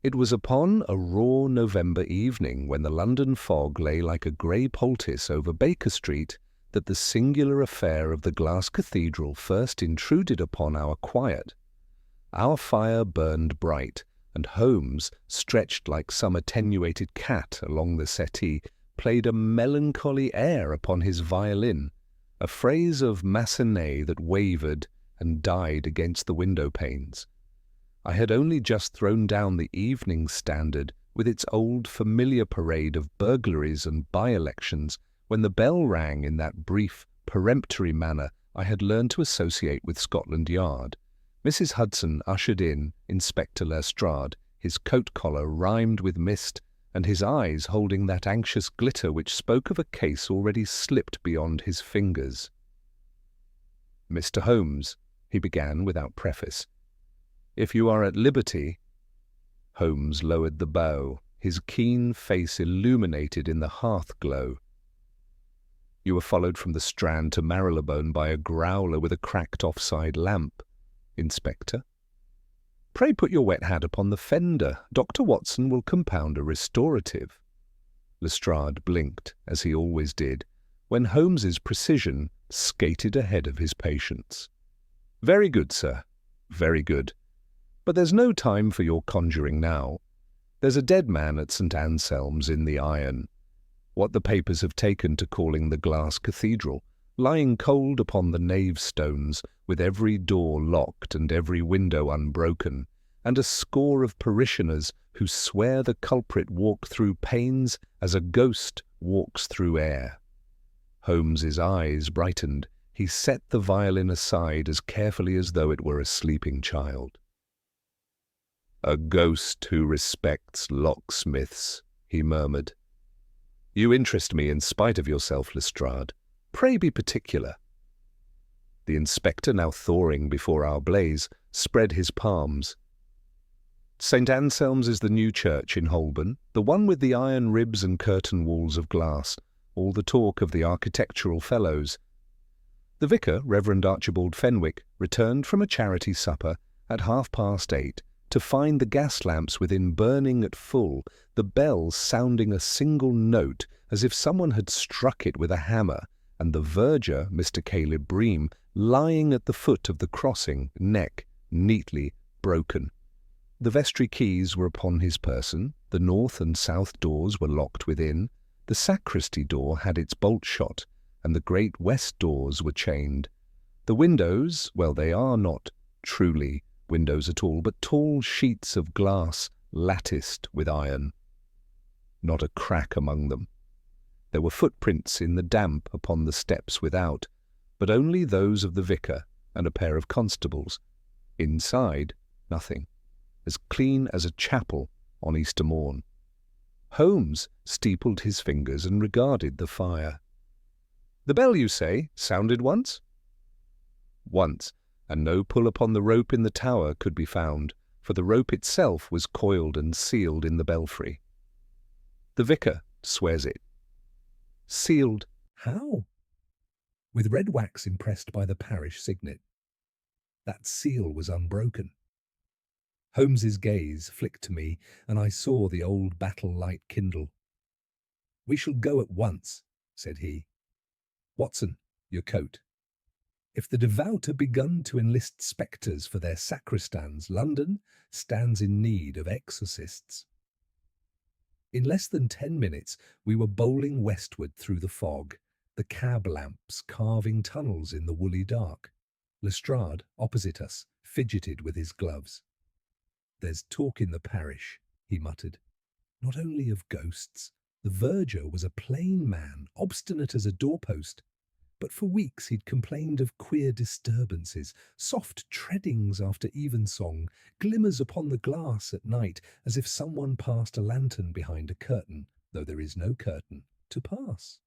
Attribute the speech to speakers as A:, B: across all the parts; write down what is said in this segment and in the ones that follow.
A: It was upon a raw November evening, when the London fog lay like a grey poultice over Baker Street, that the singular affair of the Glass Cathedral first intruded upon our quiet. Our fire burned bright, and Holmes, stretched like some attenuated cat along the settee, played a melancholy air upon his violin, a phrase of Massenet that wavered and died against the window-panes. I had only just thrown down the Evening Standard with its old familiar parade of burglaries and by-elections when the bell rang in that brief, peremptory manner I had learned to associate with Scotland Yard. Mrs. Hudson ushered in Inspector Lestrade, his coat-collar rimed with mist, and his eyes holding that anxious glitter which spoke of a case already slipped beyond his fingers. "Mr. Holmes," he began without preface, "if you are at liberty—" Holmes lowered the bow, his keen face illuminated in the hearth-glow. "You were followed from the Strand to Marylebone by a growler with a cracked offside lamp, Inspector. Pray put your wet hat upon the fender. Dr. Watson will compound a restorative." Lestrade blinked, as he always did, when Holmes's precision skated ahead of his patience. "Very good, sir. Very good. But there's no time for your conjuring now. There's a dead man at St. Anselm's in the Iron, what the papers have taken to calling the Glass Cathedral, lying cold upon the nave stones, with every door locked and every window unbroken, and a score of parishioners who swear the culprit walked through panes as a ghost walks through air." Holmes's eyes brightened. He set the violin aside as carefully as though it were a sleeping child. "A ghost who respects locksmiths," he murmured. "You interest me in spite of yourself, Lestrade. Pray be particular." The inspector, now thawing before our blaze, spread his palms. "St. Anselm's is the new church in Holborn, the one with the iron ribs and curtain walls of glass, all the talk of the architectural fellows. The vicar, Reverend Archibald Fenwick, returned from a charity supper at 8:30 to find the gas lamps within burning at full, the bells sounding a single note as if someone had struck it with a hammer, and the verger, Mr. Caleb Bream, lying at the foot of the crossing, neck neatly broken. The vestry keys were upon his person, the north and south doors were locked within, the sacristy door had its bolt shot, and the great west doors were chained. The windows, well, they are not truly windows at all, but tall sheets of glass latticed with iron. Not a crack among them. There were footprints in the damp upon the steps without, but only those of the vicar and a pair of constables. Inside, nothing. As clean as a chapel on Easter morn. Holmes steepled his fingers and regarded the fire. "The bell, you say, sounded once?" "Once, and no pull upon the rope in the tower could be found, for the rope itself was coiled and sealed in the belfry. The vicar swears it." "Sealed how?" "With red wax impressed by the parish signet. That seal was unbroken." Holmes's gaze flicked to me, and I saw the old battle light kindle. "We shall go at once," said he. "Watson, your coat. If the devout have begun to enlist spectres for their sacristans, London stands in need of exorcists." In less than 10 minutes we were bowling westward through the fog, the cab lamps carving tunnels in the woolly dark. Lestrade, opposite us, fidgeted with his gloves. "There's talk in the parish," he muttered. "Not only of ghosts. The verger was a plain man, obstinate as a doorpost. But for weeks he'd complained of queer disturbances, soft treadings after evensong, glimmers upon the glass at night, as if someone passed a lantern behind a curtain, though there is no curtain to pass.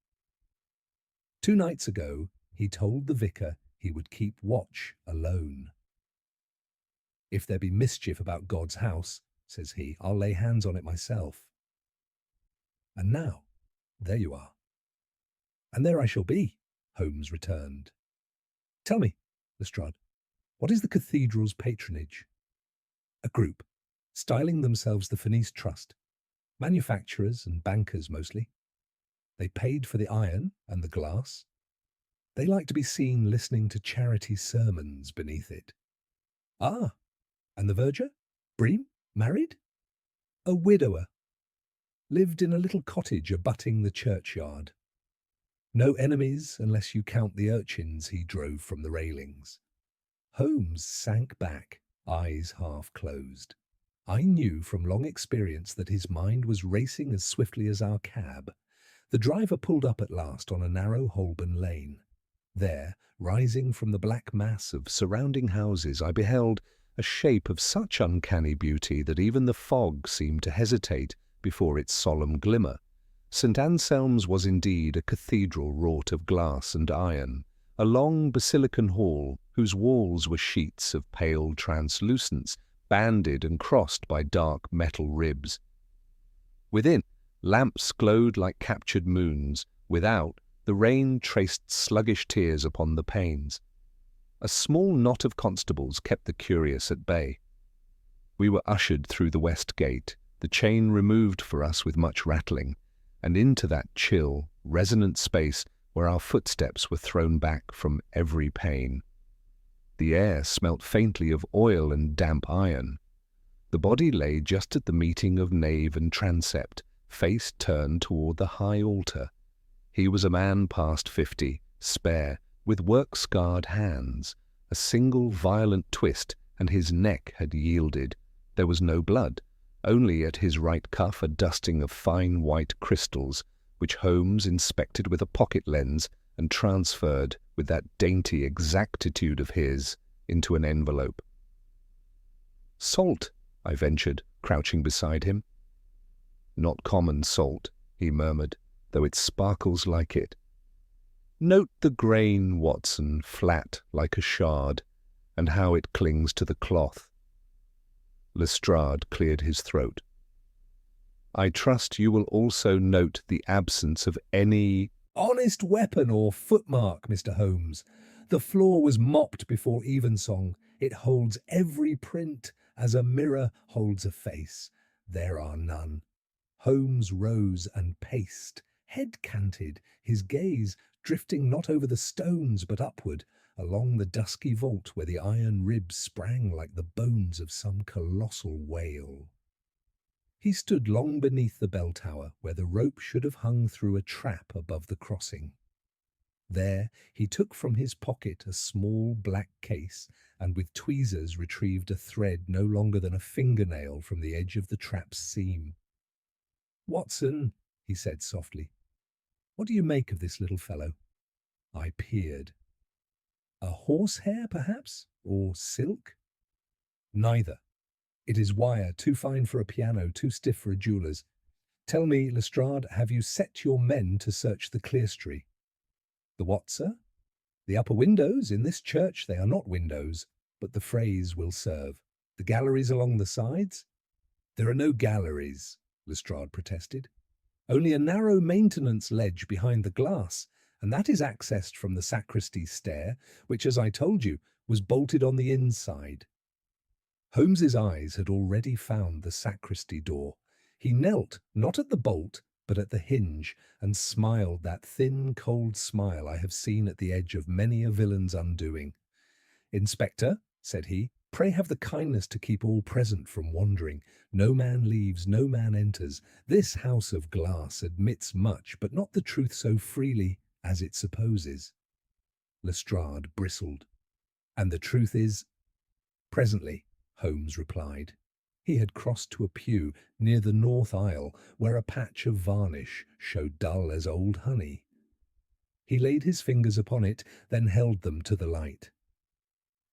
A: 2 nights ago he told the vicar he would keep watch alone. "If there be mischief about God's house," says he, "I'll lay hands on it myself." And now, there you are. "And there I shall be," Holmes returned. "Tell me, Lestrade, what is the cathedral's patronage?" "A group," styling themselves the Finis Trust. Manufacturers and bankers mostly. They paid for the iron and the glass. They like to be seen listening to charity sermons beneath it. Ah, and the verger? Bream? Married? A widower. Lived in a little cottage abutting the churchyard. No enemies unless you count the urchins he drove from the railings. Holmes sank back, eyes half closed. I knew from long experience that his mind was racing as swiftly as our cab. The driver pulled up at last on a narrow Holborn lane. There, rising from the black mass of surrounding houses, I beheld a shape of such uncanny beauty that even the fog seemed to hesitate before its solemn glimmer. St. Anselm's was indeed a cathedral wrought of glass and iron, a long basilican hall whose walls were sheets of pale translucence, banded and crossed by dark metal ribs. Within, lamps glowed like captured moons. Without, the rain traced sluggish tears upon the panes. A small knot of constables kept the curious at bay. We were ushered through the west gate, the chain removed for us with much rattling, and into that chill, resonant space where our footsteps were thrown back from every pane. The air smelt faintly of oil and damp iron. The body lay just at the meeting of nave and transept, face turned toward the high altar. He was a man past 50, spare, with work-scarred hands. A single violent twist, and his neck had yielded. There was no blood, only at his right cuff a dusting of fine white crystals, which Holmes inspected with a pocket lens and transferred, with that dainty exactitude of his, into an envelope. "Salt," I ventured, crouching beside him. "Not common salt," he murmured, "though it sparkles like it. Note the grain, Watson, flat like a shard, and how it clings to the cloth." Lestrade cleared his throat. "I trust you will also note the absence of any honest weapon or footmark, Mr. Holmes. The floor was mopped before evensong. It holds every print as a mirror holds a face. There are none." Holmes rose and paced, head canted, his gaze drifting not over the stones but upward, along the dusky vault where the iron ribs sprang like the bones of some colossal whale. He stood long beneath the bell tower, where the rope should have hung through a trap above the crossing. There he took from his pocket a small black case, and with tweezers retrieved a thread no longer than a fingernail from the edge of the trap's seam. "Watson," he said softly, "what do you make of this little fellow?" I peered. "A horsehair, perhaps? Or silk?" "Neither. It is wire, too fine for a piano, too stiff for a jeweller's. Tell me, Lestrade, have you set your men to search the clerestory?" "The what, sir?" "The upper windows. In this church they are not windows, but the phrase will serve. The galleries along the sides?" "There are no galleries," Lestrade protested. "Only a narrow maintenance ledge behind the glass, and that is accessed from the sacristy stair, which, as I told you, was bolted on the inside." Holmes's eyes had already found the sacristy door. He knelt, not at the bolt, but at the hinge, and smiled that thin, cold smile I have seen at the edge of many a villain's undoing. "Inspector," said he, "pray have the kindness to keep all present from wandering. No man leaves, no man enters. This house of glass admits much, but not the truth so freely as it supposes." Lestrade bristled. "And the truth is—" "Presently," Holmes replied. He had crossed to a pew near the north aisle, where a patch of varnish showed dull as old honey. He laid his fingers upon it, then held them to the light.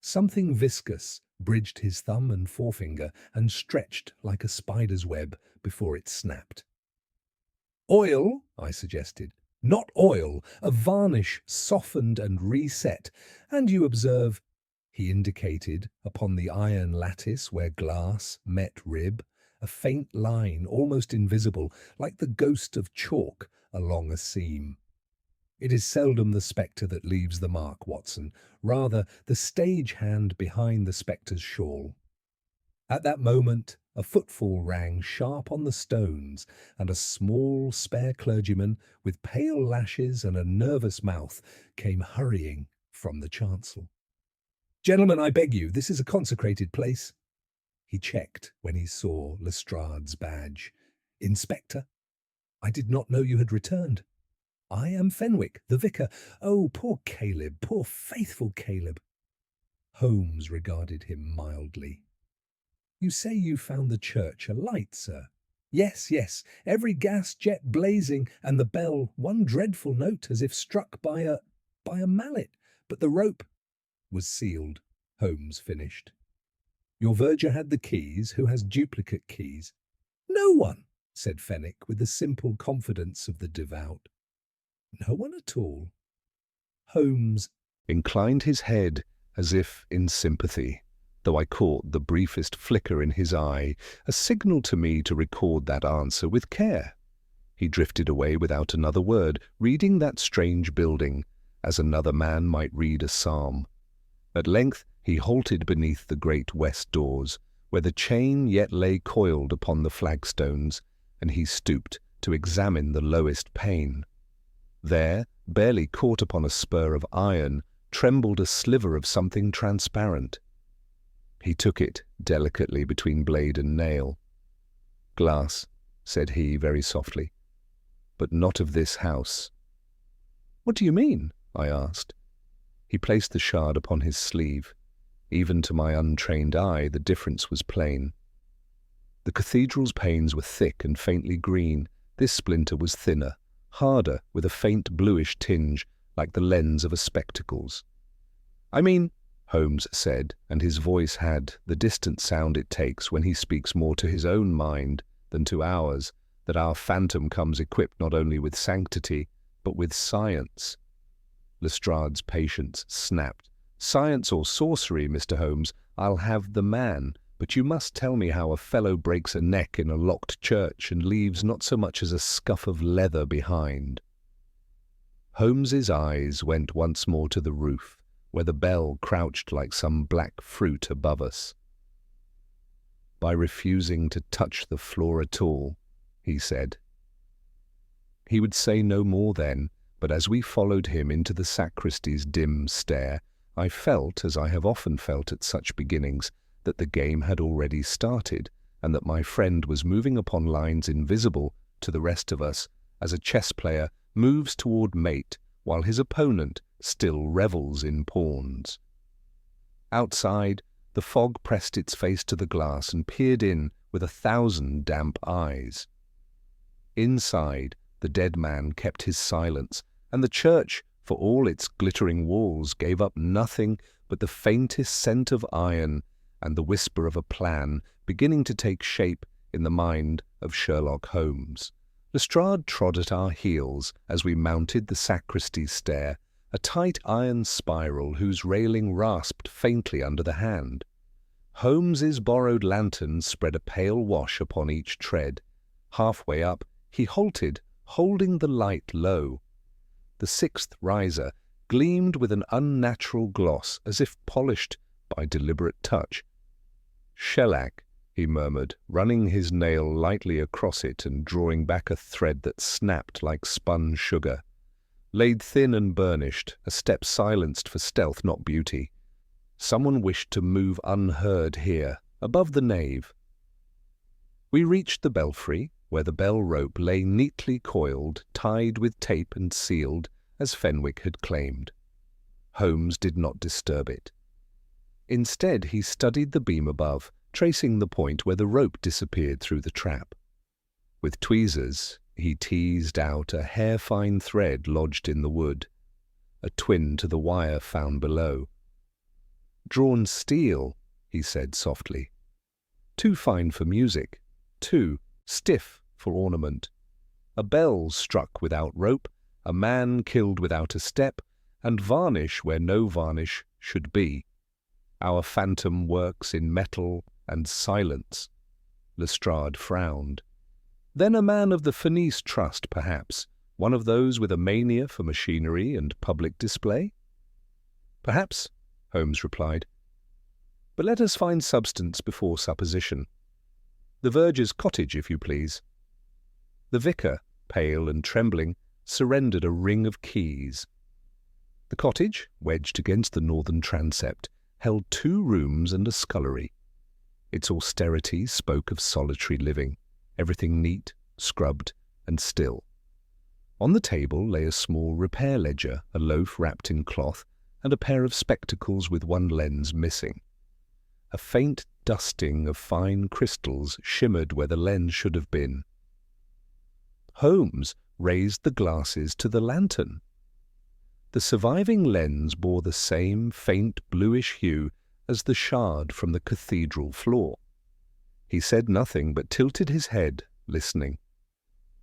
A: Something viscous bridged his thumb and forefinger and stretched like a spider's web before it snapped. "Oil," I suggested. "Not oil, a varnish softened and reset, and you observe—" He indicated, upon the iron lattice where glass met rib, a faint line, almost invisible, like the ghost of chalk along a seam. "It is seldom the spectre that leaves the mark, Watson, rather the stage hand behind the spectre's shawl." At that moment, a footfall rang sharp on the stones, and a small, spare clergyman with pale lashes and a nervous mouth came hurrying from the chancel. "Gentlemen, I beg you, this is a consecrated place." He checked when he saw Lestrade's badge. "Inspector, I did not know you had returned. I am Fenwick, the vicar. Oh, poor Caleb, poor faithful Caleb." Holmes regarded him mildly. "You say you found the church alight, sir?" "Yes, yes, every gas jet blazing, and the bell one dreadful note as if struck by a mallet, but the rope was sealed," Holmes finished. "Your verger had the keys. Who has duplicate keys?" "No one," said Fenwick with the simple confidence of the devout. "No one at all?" Holmes inclined his head as if in sympathy, though I caught the briefest flicker in his eye, a signal to me to record that answer with care. He drifted away without another word, reading that strange building, as another man might read a psalm. At length he halted beneath the great west doors, where the chain yet lay coiled upon the flagstones, and he stooped to examine the lowest pane. There, barely caught upon a spur of iron, trembled a sliver of something transparent. He took it delicately between blade and nail. "Glass," said he very softly, "but not of this house." "What do you mean?" I asked. He placed the shard upon his sleeve. Even to my untrained eye, the difference was plain. The cathedral's panes were thick and faintly green. This splinter was thinner, harder, with a faint bluish tinge, like the lens of a spectacles. "I mean," Holmes said, and his voice had the distant sound it takes when he speaks more to his own mind than to ours, "that our phantom comes equipped not only with sanctity, but with science." Lestrade's patience snapped. "Science or sorcery, Mr. Holmes, I'll have the man, but you must tell me how a fellow breaks a neck in a locked church and leaves not so much as a scuff of leather behind." Holmes's eyes went once more to the roof, where the bell crouched like some black fruit above us. "By refusing to touch the floor at all," he said. He would say no more then, but as we followed him into the sacristy's dim stair, I felt, as I have often felt at such beginnings, that the game had already started, and that my friend was moving upon lines invisible to the rest of us, as a chess player moves toward mate while his opponent still revels in pawns. Outside, the fog pressed its face to the glass and peered in with 1,000 damp eyes. Inside, the dead man kept his silence, and the church, for all its glittering walls, gave up nothing but the faintest scent of iron and the whisper of a plan beginning to take shape in the mind of Sherlock Holmes. Lestrade trod at our heels as we mounted the sacristy stair, a tight iron spiral whose railing rasped faintly under the hand. Holmes's borrowed lantern spread a pale wash upon each tread. Halfway up, he halted, holding the light low. The sixth riser gleamed with an unnatural gloss, as if polished by deliberate touch. "Shellac," he murmured, running his nail lightly across it and drawing back a thread that snapped like spun sugar. Laid thin and burnished, a step silenced for stealth, not beauty. Someone wished to move unheard here, above the nave. We reached the belfry, where the bell rope lay neatly coiled, tied with tape and sealed, as Fenwick had claimed. Holmes did not disturb it. Instead, he studied the beam above, tracing the point where the rope disappeared through the trap. With tweezers, he teased out a hair-fine thread lodged in the wood, a twin to the wire found below. "Drawn steel," he said softly. "Too fine for music, too stiff for ornament. A bell struck without rope, a man killed without a step, and varnish where no varnish should be. Our phantom works in metal and silence." Lestrade frowned. "Then a man of the Fenice Trust, perhaps, one of those with a mania for machinery and public display?" "Perhaps," Holmes replied. But let us find substance before supposition. The verger's cottage, if you please." The vicar, pale and trembling, surrendered a ring of keys. The cottage, wedged against the northern transept, held 2 rooms and a scullery. Its austerity spoke of solitary living, everything neat, scrubbed, and still. On the table lay a small repair ledger, a loaf wrapped in cloth, and a pair of spectacles with one lens missing. A faint dusting of fine crystals shimmered where the lens should have been. Holmes raised the glasses to the lantern. The surviving lens bore the same faint bluish hue as the shard from the cathedral floor. He said nothing but tilted his head, listening.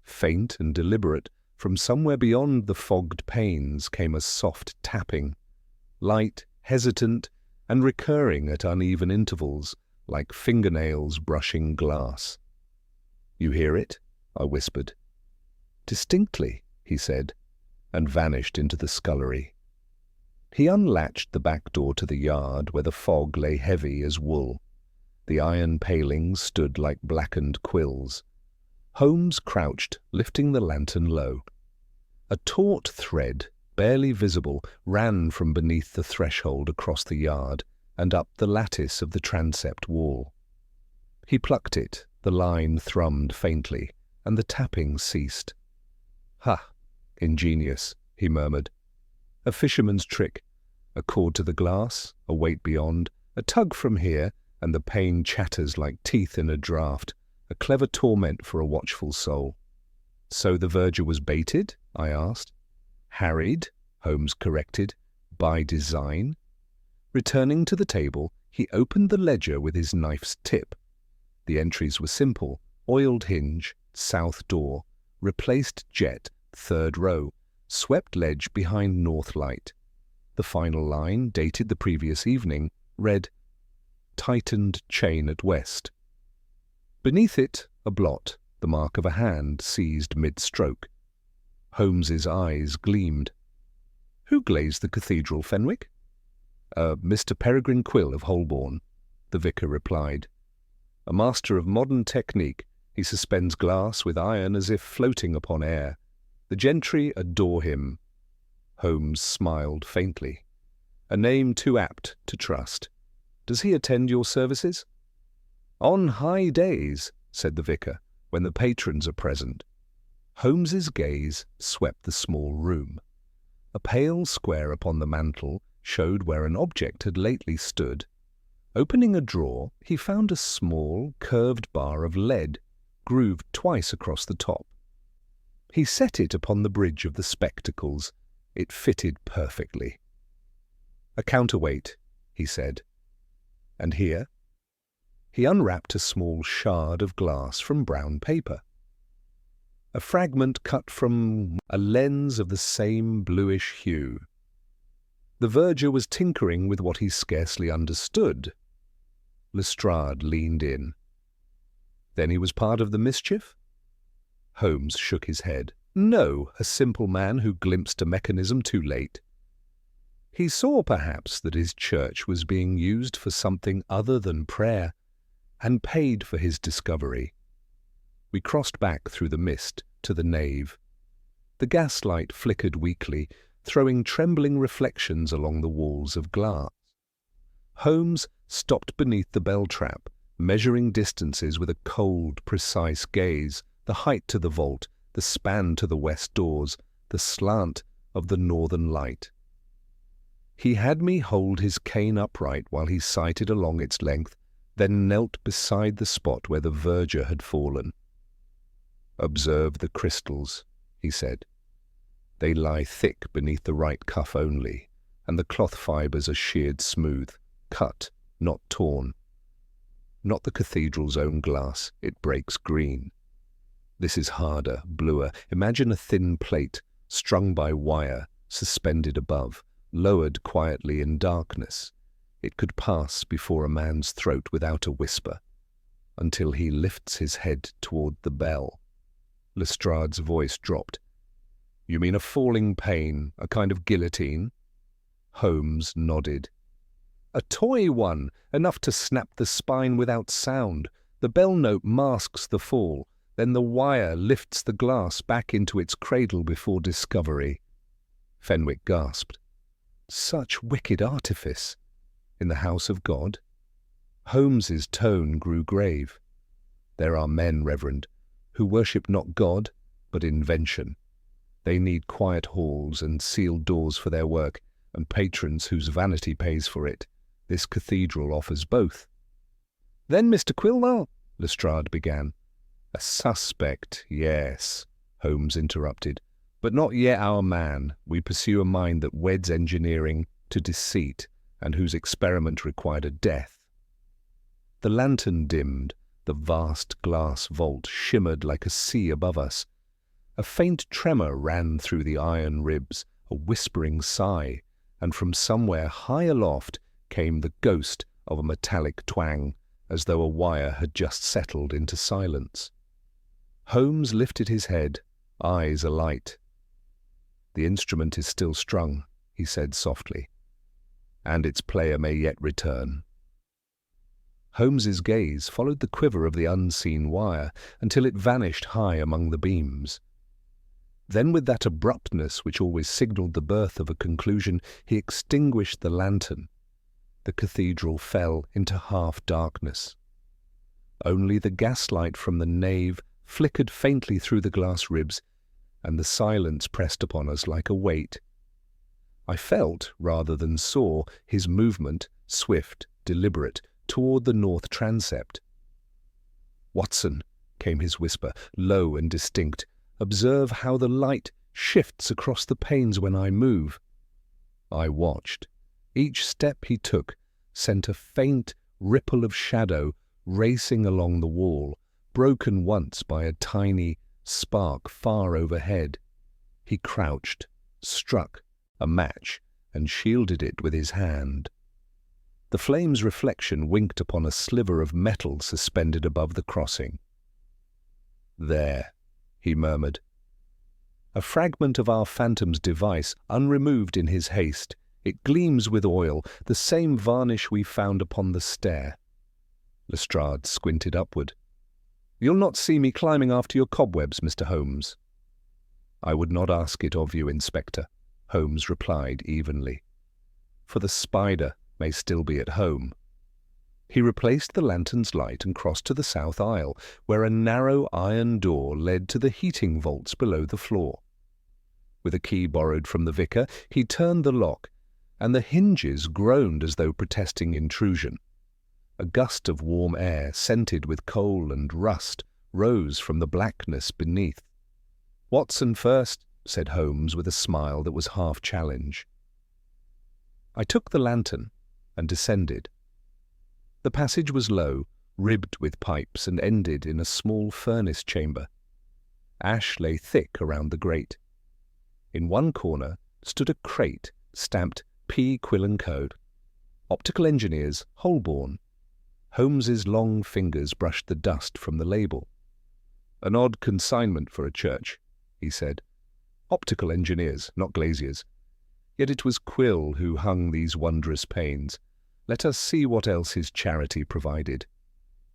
A: Faint and deliberate, from somewhere beyond the fogged panes came a soft tapping, light, hesitant, and recurring at uneven intervals, like fingernails brushing glass. "You hear it?" I whispered. "Distinctly," he said, and vanished into the scullery. He unlatched the back door to the yard where the fog lay heavy as wool. The iron palings stood like blackened quills. Holmes crouched, lifting the lantern low. A taut thread, barely visible, ran from beneath the threshold across the yard and up the lattice of the transept wall. He plucked it, the line thrummed faintly, and the tapping ceased. "Ha! Ingenious," he murmured. "A fisherman's trick. A cord to the glass, a weight beyond, a tug from here, and the pane chatters like teeth in a draught, a clever torment for a watchful soul." "So the verger was baited?" I asked. "Harried," Holmes corrected, "by design." Returning to the table, he opened the ledger with his knife's tip. The entries were simple: oiled hinge, south door, replaced jet, 3rd row, swept ledge behind north light. The final line, dated the previous evening, read, "Tightened chain at west." Beneath it, a blot, the mark of a hand seized mid-stroke. Holmes's eyes gleamed. "Who glazed the cathedral, Fenwick?" "Mr. Peregrine Quill of Holborn," the vicar replied. "A master of modern technique, he suspends glass with iron as if floating upon air. The gentry adore him." Holmes smiled faintly. "A name too apt to trust. Does he attend your services?" "On high days," said the vicar, "when the patrons are present." Holmes's gaze swept the small room. A pale square upon the mantel showed where an object had lately stood. Opening a drawer, he found a small, curved bar of lead, grooved twice across the top. He set it upon the bridge of the spectacles. It fitted perfectly. "A counterweight," he said. "And here?" He unwrapped a small shard of glass from brown paper. A fragment cut from a lens of the same bluish hue. The verger was tinkering with what he scarcely understood. Lestrade leaned in. "Then he was part of the mischief?" Holmes shook his head. "No, a simple man who glimpsed a mechanism too late. He saw, perhaps, that his church was being used for something other than prayer, and paid for his discovery." We crossed back through the mist to the nave. The gaslight flickered weakly, throwing trembling reflections along the walls of glass. Holmes stopped beneath the bell trap, measuring distances with a cold, precise gaze, the height to the vault, the span to the west doors, the slant of the northern light. He had me hold his cane upright while he sighted along its length, then knelt beside the spot where the verger had fallen. "Observe the crystals," he said. "They lie thick beneath the right cuff only, and the cloth fibres are sheared smooth, cut, not torn. Not the cathedral's own glass, it breaks green. This is harder, bluer. Imagine a thin plate, strung by wire, suspended above, lowered quietly in darkness. It could pass before a man's throat without a whisper, until he lifts his head toward the bell." Lestrade's voice dropped. "You mean a falling pane, a kind of guillotine?" Holmes nodded. A toy one, enough to snap the spine without sound. The bell note masks the fall, then the wire lifts the glass back into its cradle before discovery. Fenwick gasped. Such wicked artifice! In the house of God? Holmes's tone grew grave. There are men, Reverend, who worship not God, but invention. They need quiet halls and sealed doors for their work, and patrons whose vanity pays for it. This cathedral offers both. Then, Mr. Quilnall, Lestrade began. A suspect, yes, Holmes interrupted, but not yet our man. We pursue a mind that weds engineering to deceit, and whose experiment required a death. The lantern dimmed. The vast glass vault shimmered like a sea above us. A faint tremor ran through the iron ribs, a whispering sigh, and from somewhere high aloft came the ghost of a metallic twang, as though a wire had just settled into silence. Holmes lifted his head, eyes alight. "The instrument is still strung," he said softly, "and its player may yet return." Holmes's gaze followed the quiver of the unseen wire until it vanished high among the beams. Then, with that abruptness which always signalled the birth of a conclusion, he extinguished the lantern. The cathedral fell into half-darkness. Only the gaslight from the nave flickered faintly through the glass ribs, and the silence pressed upon us like a weight. I felt, rather than saw, his movement, swift, deliberate, toward the north transept. "Watson," came his whisper, low and distinct, "observe how the light shifts across the panes when I move." I watched. Each step he took sent a faint ripple of shadow racing along the wall, broken once by a tiny spark far overhead. He crouched, struck a match, and shielded it with his hand. The flame's reflection winked upon a sliver of metal suspended above the crossing. "There," he murmured. A fragment of our phantom's device, unremoved in his haste. It gleams with oil, the same varnish we found upon the stair. Lestrade squinted upward. "You'll not see me climbing after your cobwebs, Mr. Holmes." "I would not ask it of you, Inspector," Holmes replied evenly. "For the spider may still be at home." He replaced the lantern's light and crossed to the south aisle, where a narrow iron door led to the heating vaults below the floor. With a key borrowed from the vicar, he turned the lock, and the hinges groaned as though protesting intrusion. A gust of warm air, scented with coal and rust, rose from the blackness beneath. "Watson first," said Holmes with a smile that was half challenge. I took the lantern and descended. The passage was low, ribbed with pipes, and ended in a small furnace chamber. Ash lay thick around the grate. In one corner stood a crate stamped P. Quill & Co. Optical Engineers, Holborn. Holmes's long fingers brushed the dust from the label. "An odd consignment for a church," he said. "Optical engineers, not glaziers. Yet it was Quill who hung these wondrous panes. Let us see what else his charity provided."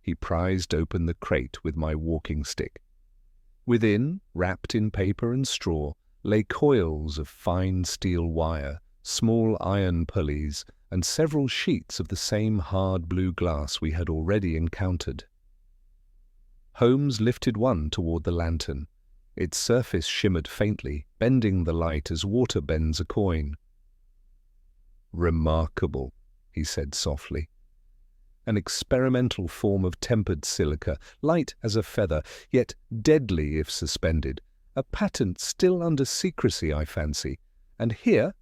A: He prized open the crate with my walking stick. Within, wrapped in paper and straw, lay coils of fine steel wire, small iron pulleys, and several sheets of the same hard blue glass we had already encountered. Holmes lifted one toward the lantern. Its surface shimmered faintly, bending the light as water bends a coin. "Remarkable," he said softly. "An experimental form of tempered silica, light as a feather, yet deadly if suspended. A patent still under secrecy, I fancy. And here—"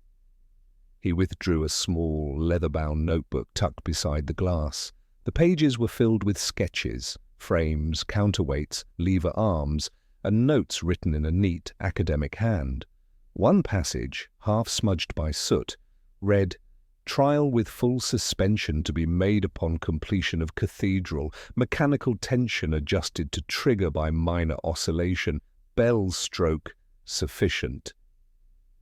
A: He withdrew a small, leather-bound notebook tucked beside the glass. The pages were filled with sketches, frames, counterweights, lever arms, and notes written in a neat academic hand. One passage, half smudged by soot, read, "Trial with full suspension to be made upon completion of cathedral, mechanical tension adjusted to trigger by minor oscillation, bell stroke sufficient."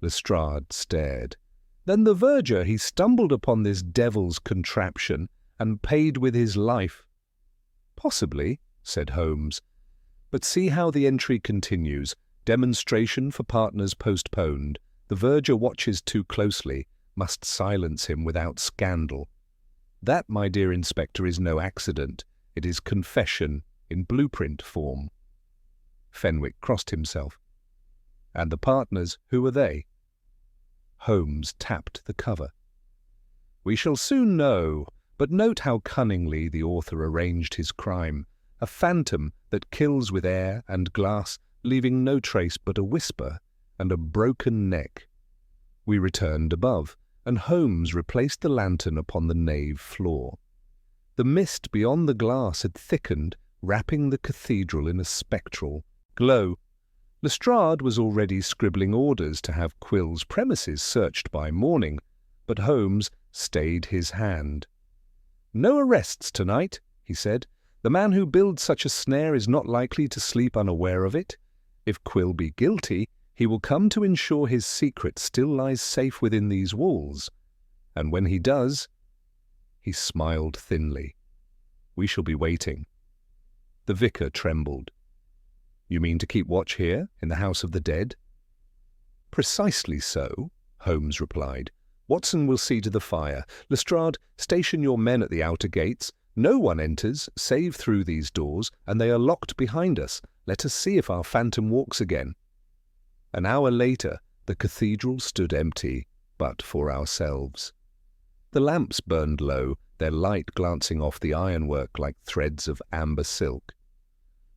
A: Lestrade stared. Then the verger, he stumbled upon this devil's contraption and paid with his life. Possibly, said Holmes. But see how the entry continues. Demonstration for partners postponed. The verger watches too closely, must silence him without scandal. That, my dear Inspector, is no accident. It is confession in blueprint form. Fenwick crossed himself. And the partners, who are they? Holmes tapped the cover. We shall soon know, but note how cunningly the author arranged his crime. A phantom that kills with air and glass, leaving no trace but a whisper and a broken neck. We returned above, and Holmes replaced the lantern upon the nave floor. The mist beyond the glass had thickened, wrapping the cathedral in a spectral glow. Lestrade was already scribbling orders to have Quill's premises searched by morning, but Holmes stayed his hand. No arrests tonight, he said. The man who builds such a snare is not likely to sleep unaware of it. If Quill be guilty, he will come to ensure his secret still lies safe within these walls. And when he does, he smiled thinly. We shall be waiting. The vicar trembled. You mean to keep watch here, in the house of the dead? Precisely so, Holmes replied. Watson will see to the fire. Lestrade, station your men at the outer gates. No one enters, save through these doors, and they are locked behind us. Let us see if our phantom walks again. An hour later, the cathedral stood empty, but for ourselves. The lamps burned low, their light glancing off the ironwork like threads of amber silk.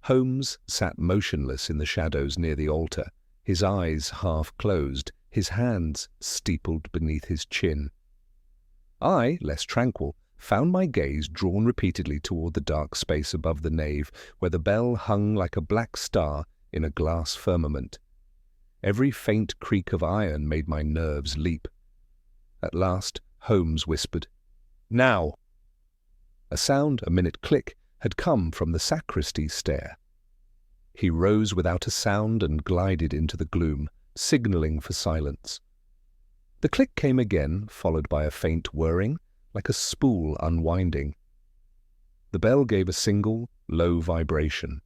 A: Holmes sat motionless in the shadows near the altar, his eyes half closed, his hands steepled beneath his chin. I, less tranquil, found my gaze drawn repeatedly toward the dark space above the nave, where the bell hung like a black star in a glass firmament. Every faint creak of iron made my nerves leap. At last, Holmes whispered, Now! A sound, a minute click, had come from the sacristy stair. He rose without a sound and glided into the gloom, signalling for silence. The click came again, followed by a faint whirring, like a spool unwinding. The bell gave a single, low vibration.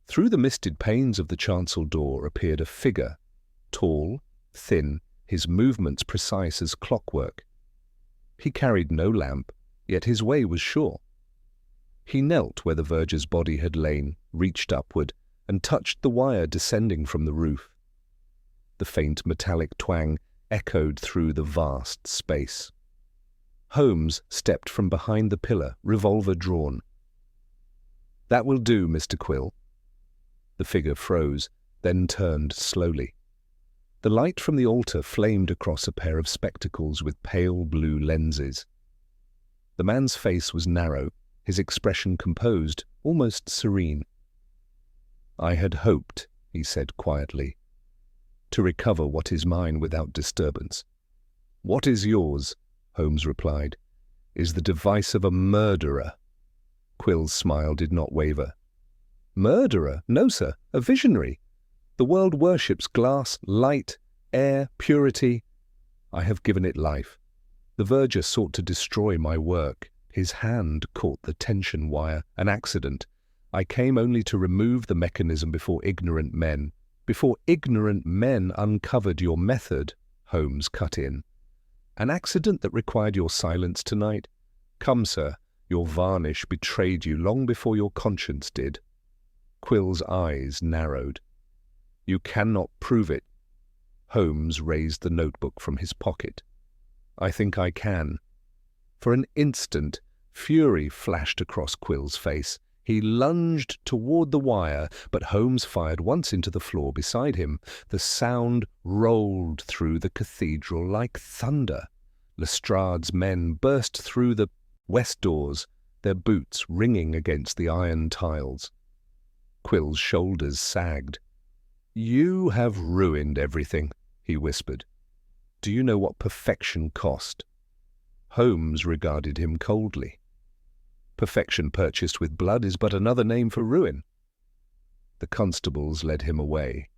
A: Through the misted panes of the chancel door appeared a figure, tall, thin, his movements precise as clockwork. He carried no lamp, yet his way was sure. He knelt where the verger's body had lain, reached upward, and touched the wire descending from the roof. The faint metallic twang echoed through the vast space. Holmes stepped from behind the pillar, revolver drawn. That will do, Mr. Quill. The figure froze, then turned slowly. The light from the altar flamed across a pair of spectacles with pale blue lenses. The man's face was narrow, his expression composed, almost serene. I had hoped, he said quietly, to recover what is mine without disturbance. What is yours, Holmes replied, is the device of a murderer. Quill's smile did not waver. Murderer? No, sir, a visionary. The world worships glass, light, air, purity. I have given it life. The verger sought to destroy my work. His hand caught the tension wire, an accident. I came only to remove the mechanism before ignorant men. Before ignorant men uncovered your method, Holmes cut in. An accident that required your silence tonight? Come, sir, your varnish betrayed you long before your conscience did. Quill's eyes narrowed. You cannot prove it. Holmes raised the notebook from his pocket. I think I can. For an instant, fury flashed across Quill's face. He lunged toward the wire, but Holmes fired once into the floor beside him. The sound rolled through the cathedral like thunder. Lestrade's men burst through the west doors, their boots ringing against the iron tiles. Quill's shoulders sagged. You have ruined everything, he whispered. Do you know what perfection cost? Holmes regarded him coldly. Perfection purchased with blood is but another name for ruin. The constables led him away.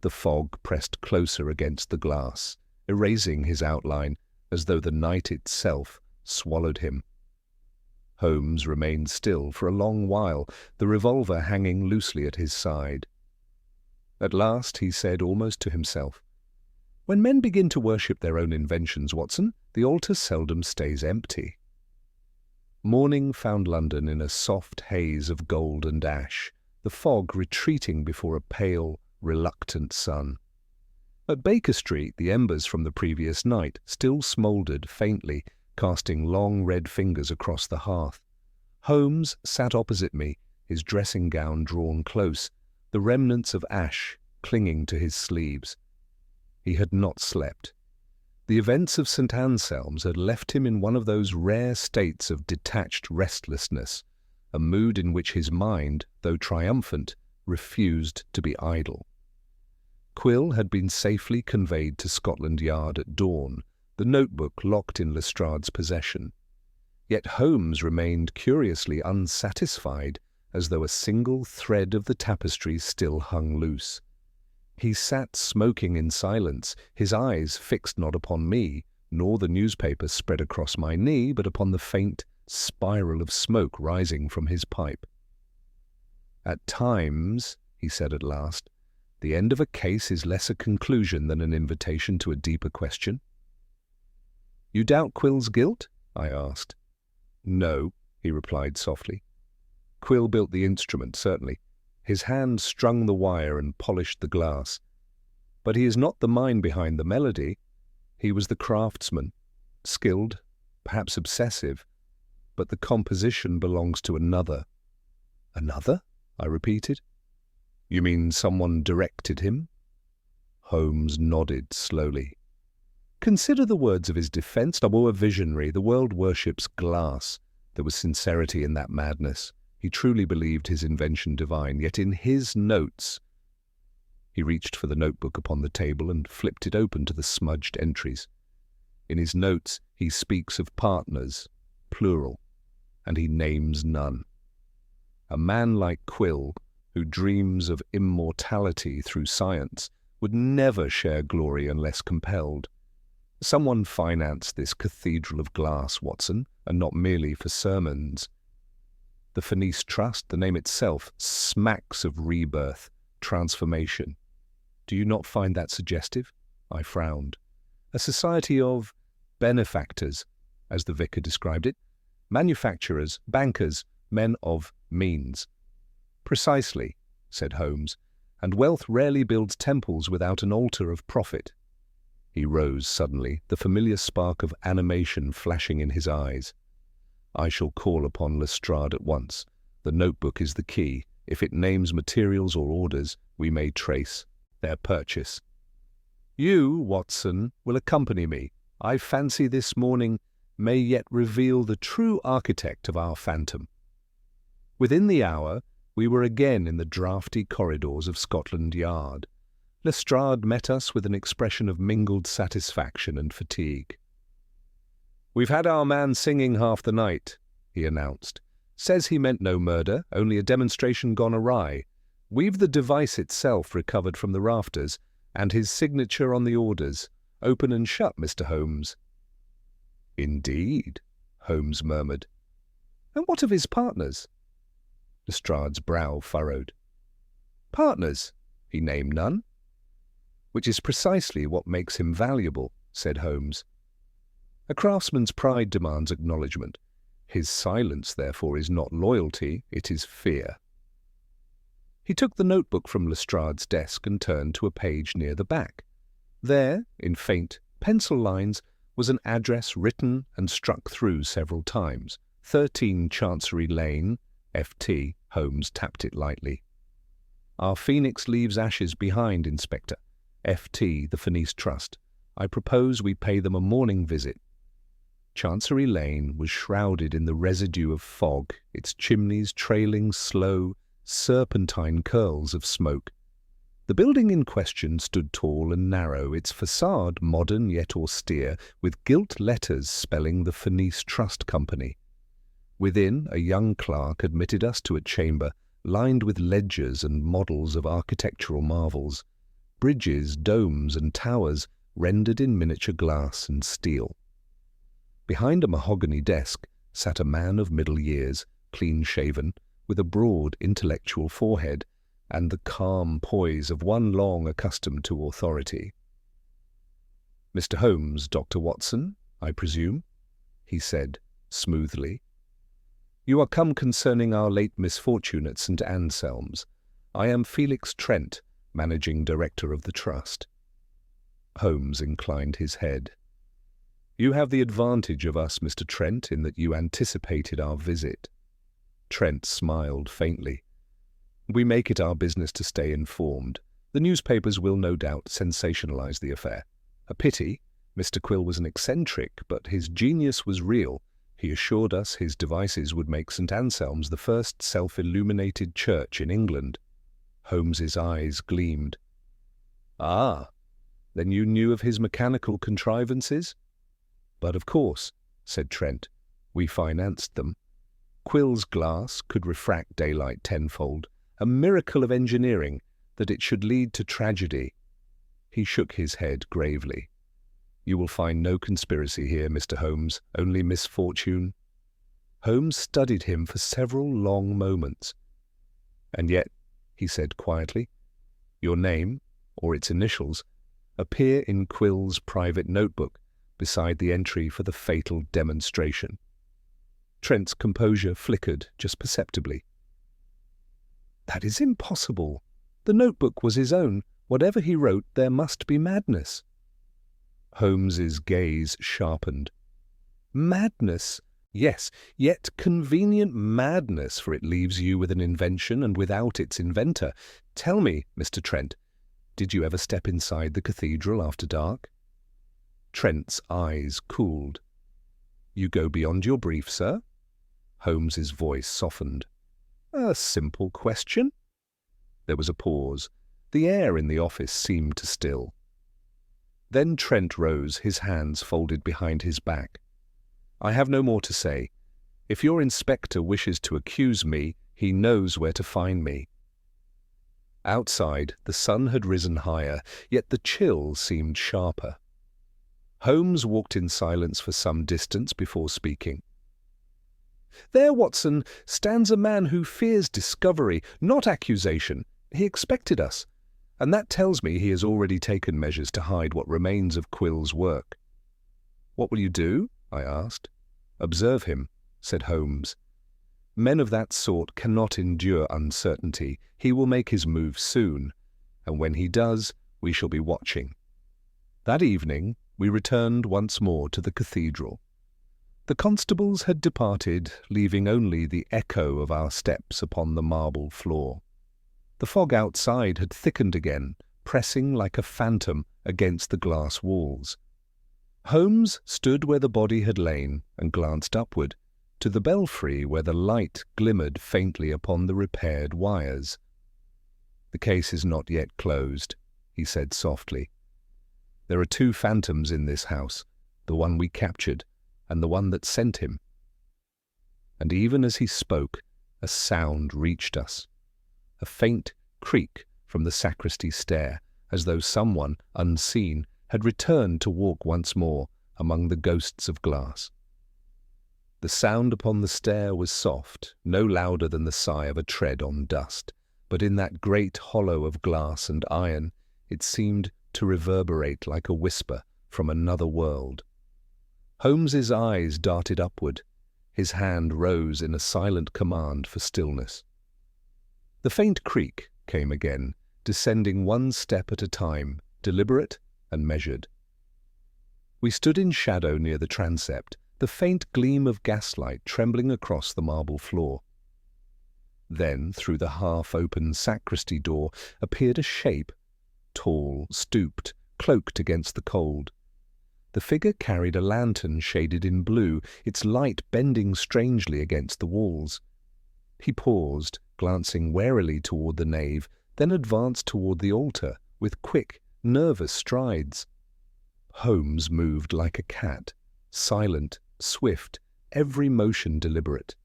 A: The fog pressed closer against the glass, erasing his outline as though the night itself swallowed him. Holmes remained still for a long while, the revolver hanging loosely at his side. At last he said almost to himself, "When men begin to worship their own inventions, Watson, the altar seldom stays empty." Morning found London in a soft haze of gold and ash, the fog retreating before a pale, reluctant sun. At Baker Street, the embers from the previous night still smouldered faintly, casting long red fingers across the hearth. Holmes sat opposite me, his dressing gown drawn close, the remnants of ash clinging to his sleeves. He had not slept. The events of St. Anselm's had left him in one of those rare states of detached restlessness, a mood in which his mind, though triumphant, refused to be idle. Quill had been safely conveyed to Scotland Yard at dawn, the notebook locked in Lestrade's possession. Yet Holmes remained curiously unsatisfied, as though a single thread of the tapestry still hung loose. He sat smoking in silence, his eyes fixed not upon me, nor the newspaper spread across my knee, but upon the faint spiral of smoke rising from his pipe. "At times," he said at last, "the end of a case is less a conclusion than an invitation to a deeper question." "You doubt Quill's guilt?" I asked. "No," he replied softly. "Quill built the instrument, certainly. His hand strung the wire and polished the glass. But he is not the mind behind the melody. He was the craftsman, skilled, perhaps obsessive, but the composition belongs to another." "Another?" I repeated. "You mean someone directed him?" Holmes nodded slowly. "Consider the words of his defense. A visionary. The world worships glass." There was sincerity in that madness. He truly believed his invention divine, yet in his notes— He reached for the notebook upon the table and flipped it open to the smudged entries. In his notes he speaks of partners, plural, and he names none. A man like Quill, who dreams of immortality through science, would never share glory unless compelled. Someone financed this cathedral of glass, Watson, and not merely for sermons. The Fenice Trust, the name itself, smacks of rebirth, transformation. Do you not find that suggestive? I frowned. A society of benefactors, as the vicar described it, manufacturers, bankers, men of means. Precisely, said Holmes, and wealth rarely builds temples without an altar of profit. He rose suddenly, the familiar spark of animation flashing in his eyes. I shall call upon Lestrade at once. The notebook is the key. If it names materials or orders, we may trace their purchase. You, Watson, will accompany me. I fancy this morning may yet reveal the true architect of our phantom. Within the hour, we were again in the draughty corridors of Scotland Yard. Lestrade met us with an expression of mingled satisfaction and fatigue. "We've had our man singing half the night," he announced. "Says he meant no murder, only a demonstration gone awry. We've the device itself recovered from the rafters, and his signature on the orders. Open and shut, Mr. Holmes." "Indeed," Holmes murmured. "And what of his partners?" Lestrade's brow furrowed. "Partners? He named none." "Which is precisely what makes him valuable," said Holmes. "A craftsman's pride demands acknowledgment. His silence, therefore, is not loyalty, it is fear." He took the notebook from Lestrade's desk and turned to a page near the back. There, in faint pencil lines, was an address written and struck through several times. 13 Chancery Lane, FT. Holmes tapped it lightly. "Our phoenix leaves ashes behind, Inspector. FT, the Fenice Trust. I propose we pay them a morning visit." Chancery Lane was shrouded in the residue of fog, its chimneys trailing slow, serpentine curls of smoke. The building in question stood tall and narrow, its facade modern yet austere, with gilt letters spelling the Fenice Trust Company. Within, a young clerk admitted us to a chamber lined with ledgers and models of architectural marvels. Bridges, domes, and towers rendered in miniature glass and steel. Behind a mahogany desk sat a man of middle years, clean-shaven, with a broad intellectual forehead and the calm poise of one long accustomed to authority. "Mr. Holmes, Dr. Watson, I presume?" he said, smoothly. "You are come concerning our late misfortune at St. Anselm's. I am Felix Trent, managing director of the trust." Holmes inclined his head. "You have the advantage of us, Mr. Trent, in that you anticipated our visit." Trent smiled faintly. "We make it our business to stay informed. The newspapers will no doubt sensationalize the affair. A pity. Mr. Quill was an eccentric, but his genius was real. He assured us his devices would make St. Anselm's the first self-illuminated church in England." Holmes's eyes gleamed. "Ah, then you knew of his mechanical contrivances?" "But of course," said Trent. "We financed them. Quill's glass could refract daylight tenfold. A miracle of engineering, that it should lead to tragedy." He shook his head gravely. "You will find no conspiracy here, Mr. Holmes, only misfortune." Holmes studied him for several long moments. "And yet," he said quietly, "your name, or its initials, appear in Quill's private notebook beside the entry for the fatal demonstration." Trent's composure flickered just perceptibly. "That is impossible. The notebook was his own. Whatever he wrote, there must be madness." Holmes's gaze sharpened. "Madness? Yes, yet convenient madness, for it leaves you with an invention and without its inventor. Tell me, Mr. Trent, did you ever step inside the cathedral after dark?" Trent's eyes cooled. "You go beyond your brief, sir?" Holmes's voice softened. "A simple question." There was a pause. The air in the office seemed to still. Then Trent rose, his hands folded behind his back. "I have no more to say. If your inspector wishes to accuse me, he knows where to find me." Outside, the sun had risen higher, yet the chill seemed sharper. Holmes walked in silence for some distance before speaking. "There, Watson, stands a man who fears discovery, not accusation. He expected us, and that tells me he has already taken measures to hide what remains of Quill's work." "What will you do?" I asked. "Observe him," said Holmes. "Men of that sort cannot endure uncertainty. He will make his move soon, and when he does, we shall be watching." That evening, we returned once more to the cathedral. The constables had departed, leaving only the echo of our steps upon the marble floor. The fog outside had thickened again, pressing like a phantom against the glass walls. Holmes stood where the body had lain and glanced upward, to the belfry where the light glimmered faintly upon the repaired wires. "The case is not yet closed," he said softly. "There are two phantoms in this house, the one we captured and the one that sent him." And even as he spoke, a sound reached us. A faint creak from the sacristy stair, as though someone, unseen, had returned to walk once more among the ghosts of glass. The sound upon the stair was soft, no louder than the sigh of a tread on dust, but in that great hollow of glass and iron it seemed to reverberate like a whisper from another world. Holmes's eyes darted upward. His hand rose in a silent command for stillness. The faint creak came again, descending one step at a time, deliberate and measured. We stood in shadow near the transept, the faint gleam of gaslight trembling across the marble floor. Then, through the half-open sacristy door, appeared a shape, tall, stooped, cloaked against the cold. The figure carried a lantern shaded in blue, its light bending strangely against the walls. He paused, glancing warily toward the nave, then advanced toward the altar with quick, nervous strides. Holmes moved like a cat, silent, swift, every motion deliberate.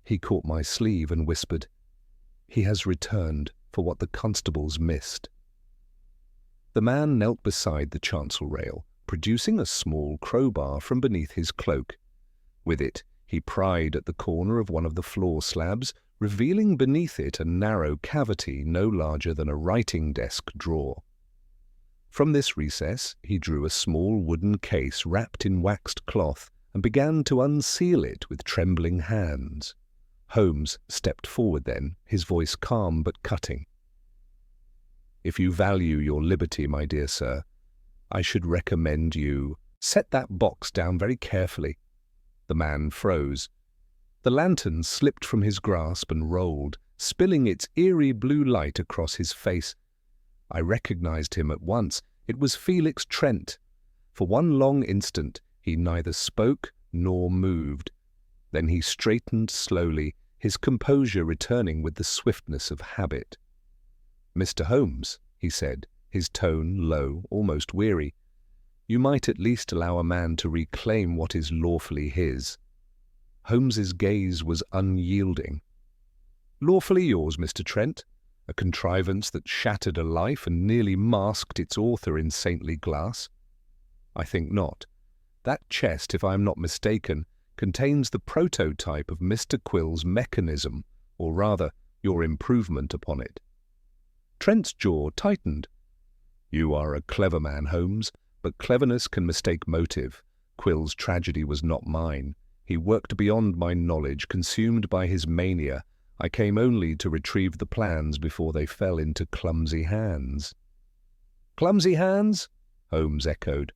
A: He caught my sleeve and whispered, "He has returned for what the constables missed." The man knelt beside the chancel rail, producing a small crowbar from beneath his cloak. With it, he pried at the corner of one of the floor slabs, revealing beneath it a narrow cavity no larger than a writing desk drawer. From this recess, he drew a small wooden case wrapped in waxed cloth and began to unseal it with trembling hands. Holmes stepped forward then, his voice calm but cutting. "If you value your liberty, my dear sir, I should recommend you set that box down very carefully." The man froze. The lantern slipped from his grasp and rolled, spilling its eerie blue light across his face. I recognized him at once. It was Felix Trent. For one long instant, he neither spoke nor moved. Then he straightened slowly, his composure returning with the swiftness of habit. "Mr. Holmes," he said, his tone low, almost weary, "you might at least allow a man to reclaim what is lawfully his." Holmes's gaze was unyielding. "Lawfully yours, Mr. Trent? A contrivance that shattered a life and nearly masked its author in saintly glass? I think not. That chest, if I am not mistaken, contains the prototype of Mr. Quill's mechanism, or rather, your improvement upon it." Trent's jaw tightened. "You are a clever man, Holmes, but cleverness can mistake motive. Quill's tragedy was not mine. He worked beyond my knowledge, consumed by his mania. I came only to retrieve the plans before they fell into clumsy hands." "Clumsy hands?" Holmes echoed.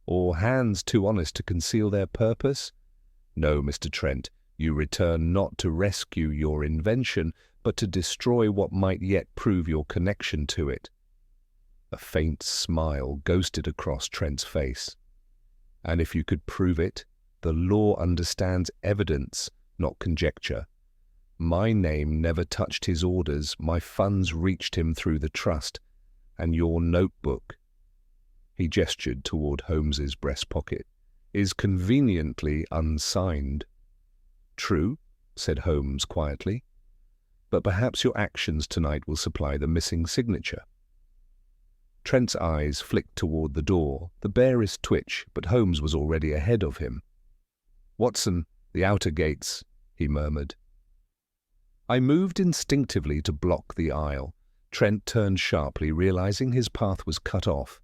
A: "Or hands too honest to conceal their purpose? No, Mr. Trent, you return not to rescue your invention, but to destroy what might yet prove your connection to it." A faint smile ghosted across Trent's face. "And if you could prove it, the law understands evidence, not conjecture. My name never touched his orders, my funds reached him through the trust, and your notebook," he gestured toward Holmes's breast pocket, "is conveniently unsigned." "True," said Holmes quietly, "but perhaps your actions tonight will supply the missing signature." Trent's eyes flicked toward the door, the barest twitch, but Holmes was already ahead of him. "Watson, the outer gates," he murmured. I moved instinctively to block the aisle. Trent turned sharply, realizing his path was cut off.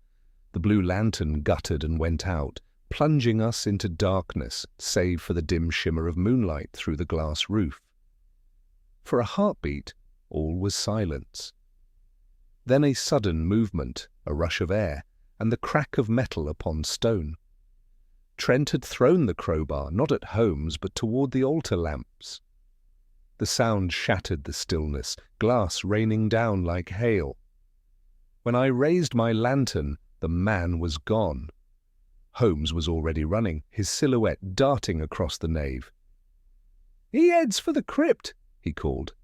A: The blue lantern guttered and went out, plunging us into darkness, save for the dim shimmer of moonlight through the glass roof. For a heartbeat, all was silence. Then a sudden movement, a rush of air, and the crack of metal upon stone. Trent had thrown the crowbar, not at Holmes, but toward the altar lamps. The sound shattered the stillness, glass raining down like hail. When I raised my lantern, the man was gone. Holmes was already running, his silhouette darting across the nave. "He heads for the crypt," he called.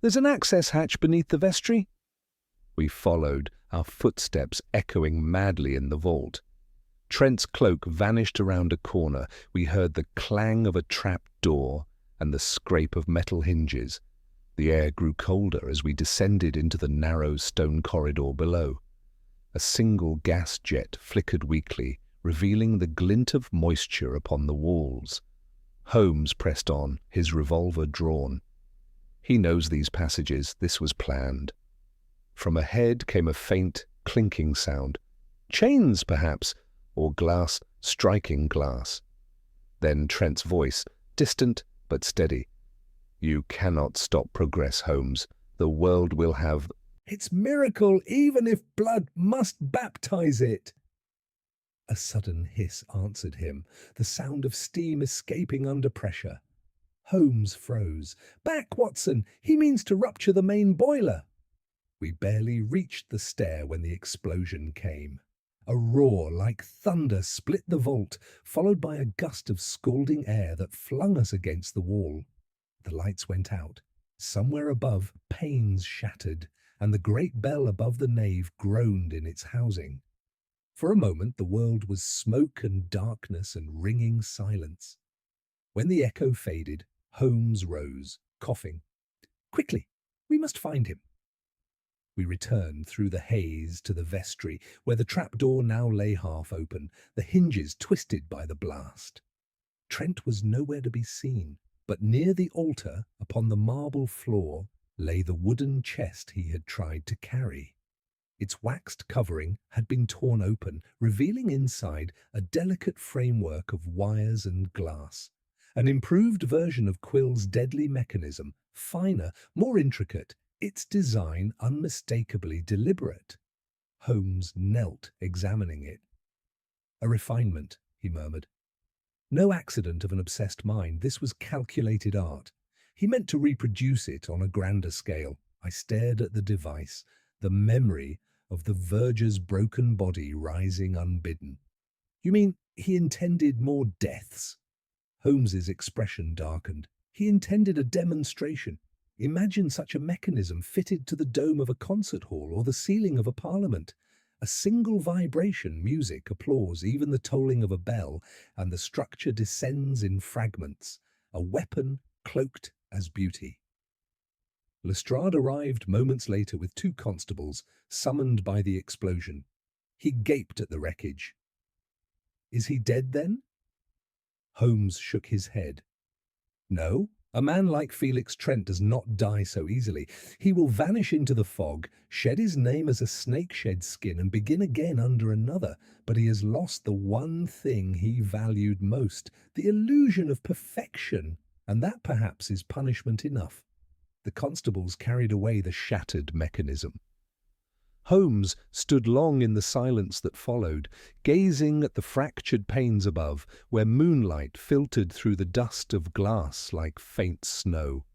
A: "There's an access hatch beneath the vestry." We followed, our footsteps echoing madly in the vault. Trent's cloak vanished around a corner. We heard the clang of a trap door and the scrape of metal hinges. The air grew colder as we descended into the narrow stone corridor below. A single gas jet flickered weakly, revealing the glint of moisture upon the walls. Holmes pressed on, his revolver drawn. He knows these passages. This was planned. From ahead came a faint, clinking sound. Chains, perhaps, or glass striking glass. Then Trent's voice, distant but steady. "You cannot stop progress, Holmes. The world will have—"
B: "It's miracle, even if blood must baptize it." A sudden hiss answered him, the sound of steam escaping under pressure. Holmes froze. "Back, Watson! He means to rupture the main boiler." We barely reached the stair when the explosion came. A roar like thunder split the vault, followed by a gust of scalding air that flung us against the wall. The lights went out. Somewhere above, panes shattered, and the great bell above the nave groaned in its housing. For a moment the world was smoke and darkness and ringing silence. When the echo faded, Holmes rose, coughing. "Quickly, we must find him." We returned through the haze to the vestry, where the trapdoor now lay half open, the hinges twisted by the blast. Trent was nowhere to be seen, but near the altar, upon the marble floor, lay the wooden chest he had tried to carry. Its waxed covering had been torn open, revealing inside a delicate framework of wires and glass. An improved version of Quill's deadly mechanism, finer, more intricate, its design unmistakably deliberate. Holmes knelt, examining it. "A refinement," he murmured. "No accident of an obsessed mind. This was calculated art. He meant to reproduce it on a grander scale." I stared at the device, the memory of the verger's broken body rising unbidden. "You mean he intended more deaths?" Holmes's expression darkened. "He intended a demonstration. Imagine such a mechanism fitted to the dome of a concert hall or the ceiling of a parliament. A single vibration, music, applause, even the tolling of a bell, and the structure descends in fragments, a weapon cloaked as beauty." Lestrade arrived moments later with 2 constables, summoned by the explosion. He gaped at the wreckage. "Is he dead, then?" Holmes shook his head. "No, a man like Felix Trent does not die so easily. He will vanish into the fog, shed his name as a snake sheds skin, and begin again under another. But he has lost the one thing he valued most, the illusion of perfection, and that perhaps is punishment enough." The constables carried away the shattered mechanism. Holmes stood long in the silence that followed, gazing at the fractured panes above, where moonlight filtered through the dust of glass like faint snow.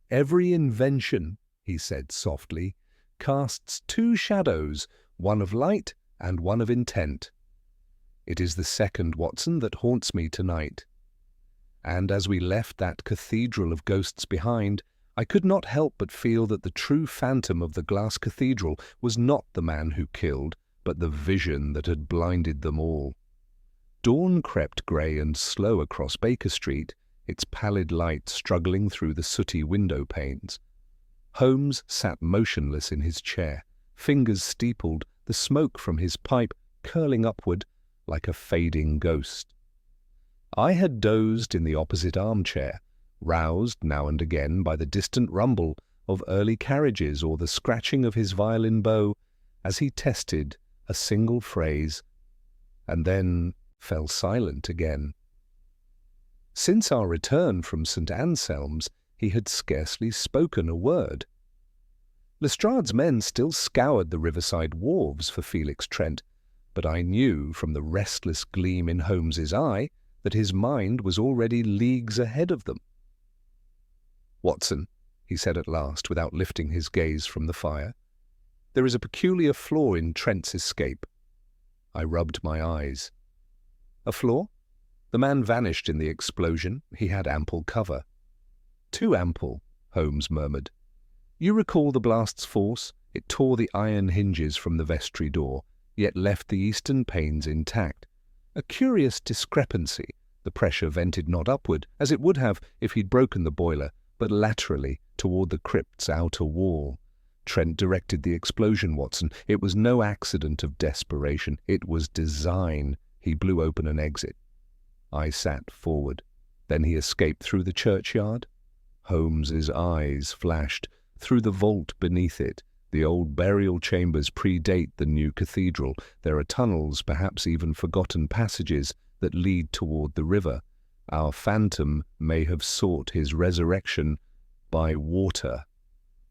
B: "Every invention," he said softly, "casts 2 shadows, one of light and one of intent. It is the second, Watson, that haunts me tonight." And as we left that cathedral of ghosts behind, I could not help but feel that the true phantom of the Glass Cathedral was not the man who killed, but the vision that had blinded them all. Dawn crept grey and slow across Baker Street, its pallid light struggling through the sooty window panes. Holmes sat motionless in his chair, fingers steepled, the smoke from his pipe curling upward like a fading ghost. I had dozed in the opposite armchair, roused now and again by the distant rumble of early carriages or the scratching of his violin bow as he tested a single phrase, and then fell silent again. Since our return from St. Anselm's, he had scarcely spoken a word. Lestrade's men still scoured the riverside wharves for Felix Trent, but I knew from the restless gleam in Holmes's eye that his mind was already leagues ahead of them. "Watson," he said at last, without lifting his gaze from the fire, "there is a peculiar flaw in Trent's escape." I rubbed my eyes. "A flaw?" "The man vanished in the explosion. He had ample cover." "Too ample," Holmes murmured. "You recall the blast's force? It tore the iron hinges from the vestry door, yet left the eastern panes intact. A curious discrepancy. The pressure vented not upward, as it would have if he'd broken the boiler, but laterally toward the crypt's outer wall. Trent directed the explosion, Watson. It was no accident of desperation. It was design. He blew open an exit." I sat forward. "Then he escaped through the churchyard?" Holmes's eyes flashed. "Through the vault beneath it. The old burial chambers predate the new cathedral. There are tunnels, perhaps even forgotten passages, that lead toward the river. Our phantom may have sought his resurrection by water."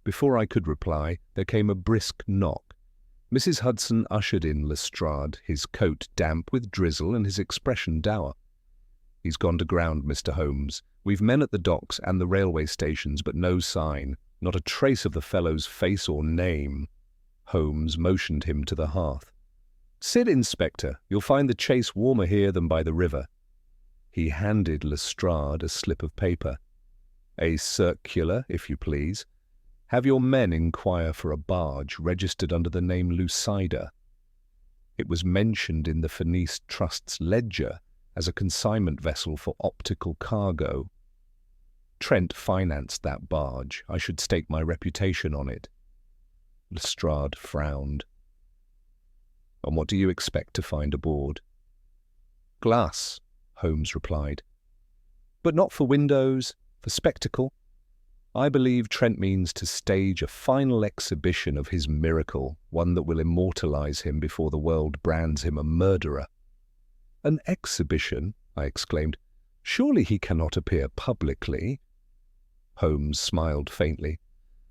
B: Before I could reply, there came a brisk knock. Mrs. Hudson ushered in Lestrade, his coat damp with drizzle and his expression dour. "He's gone to ground, Mr. Holmes. We've men at the docks and the railway stations, but no sign, not a trace of the fellow's face or name." Holmes motioned him to the hearth. "Sit, Inspector. You'll find the chase warmer here than by the river." He handed Lestrade a slip of paper. "A circular, if you please. Have your men inquire for a barge registered under the name Lucida. It was mentioned in the Fenice Trust's ledger as a consignment vessel for optical cargo. Trent financed that barge. I should stake my reputation on it."
A: Lestrade frowned. "And what do you expect to find aboard?" "Glass," Holmes replied. "But not for windows, for spectacle. I believe Trent means to stage a final exhibition of his miracle, one that will immortalize him before the world brands him a murderer." "An exhibition?" I exclaimed. "Surely he cannot appear publicly?" Holmes smiled faintly.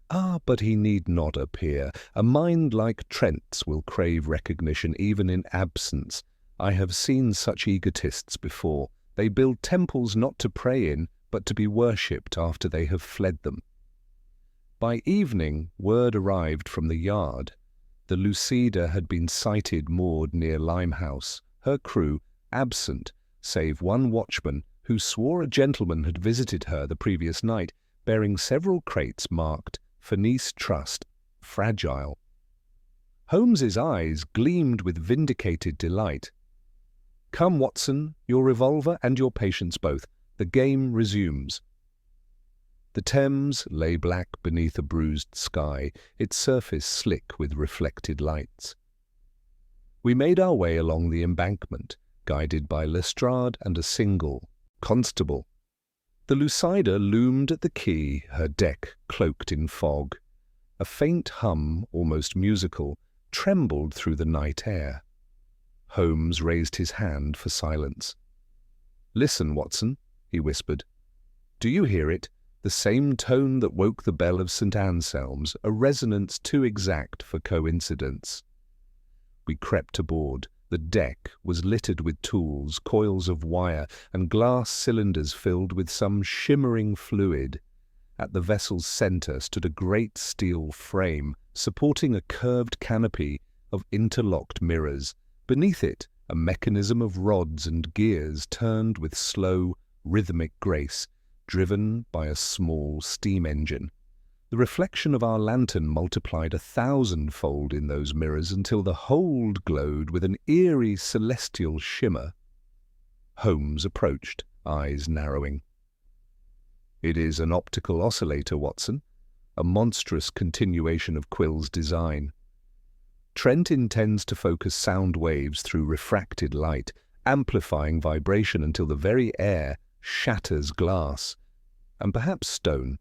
A: "Ah, but he need not appear. A mind like Trent's will crave recognition even in absence. I have seen such egotists before. They build temples not to pray in, but to be worshipped after they have fled them." By evening, word arrived from the yard. The Lucida had been sighted moored near Limehouse, her crew absent, save one watchman who swore a gentleman had visited her the previous night, bearing several crates marked "Fenice Trust, Fragile." Holmes's eyes gleamed with vindicated delight. "Come, Watson, your revolver and your patience both. The game resumes." The Thames lay black beneath a bruised sky, its surface slick with reflected lights. We made our way along the embankment, guided by Lestrade and a single constable. The Lucida loomed at the quay, her deck cloaked in fog. A faint hum, almost musical, trembled through the night air. Holmes raised his hand for silence. "Listen, Watson," he whispered. "Do you hear it? The same tone that woke the bell of St. Anselm's, a resonance too exact for coincidence." We crept aboard. The deck was littered with tools, coils of wire, and glass cylinders filled with some shimmering fluid. At the vessel's center stood a great steel frame, supporting a curved canopy of interlocked mirrors. Beneath it, a mechanism of rods and gears turned with slow, rhythmic grace, driven by a small steam engine. The reflection of our lantern multiplied 1,000-fold in those mirrors until the hold glowed with an eerie celestial shimmer. Holmes approached, eyes narrowing. "It is an optical oscillator, Watson, a monstrous continuation of Quill's design. Trent intends to focus sound waves through refracted light, amplifying vibration until the very air shatters glass, and perhaps stone.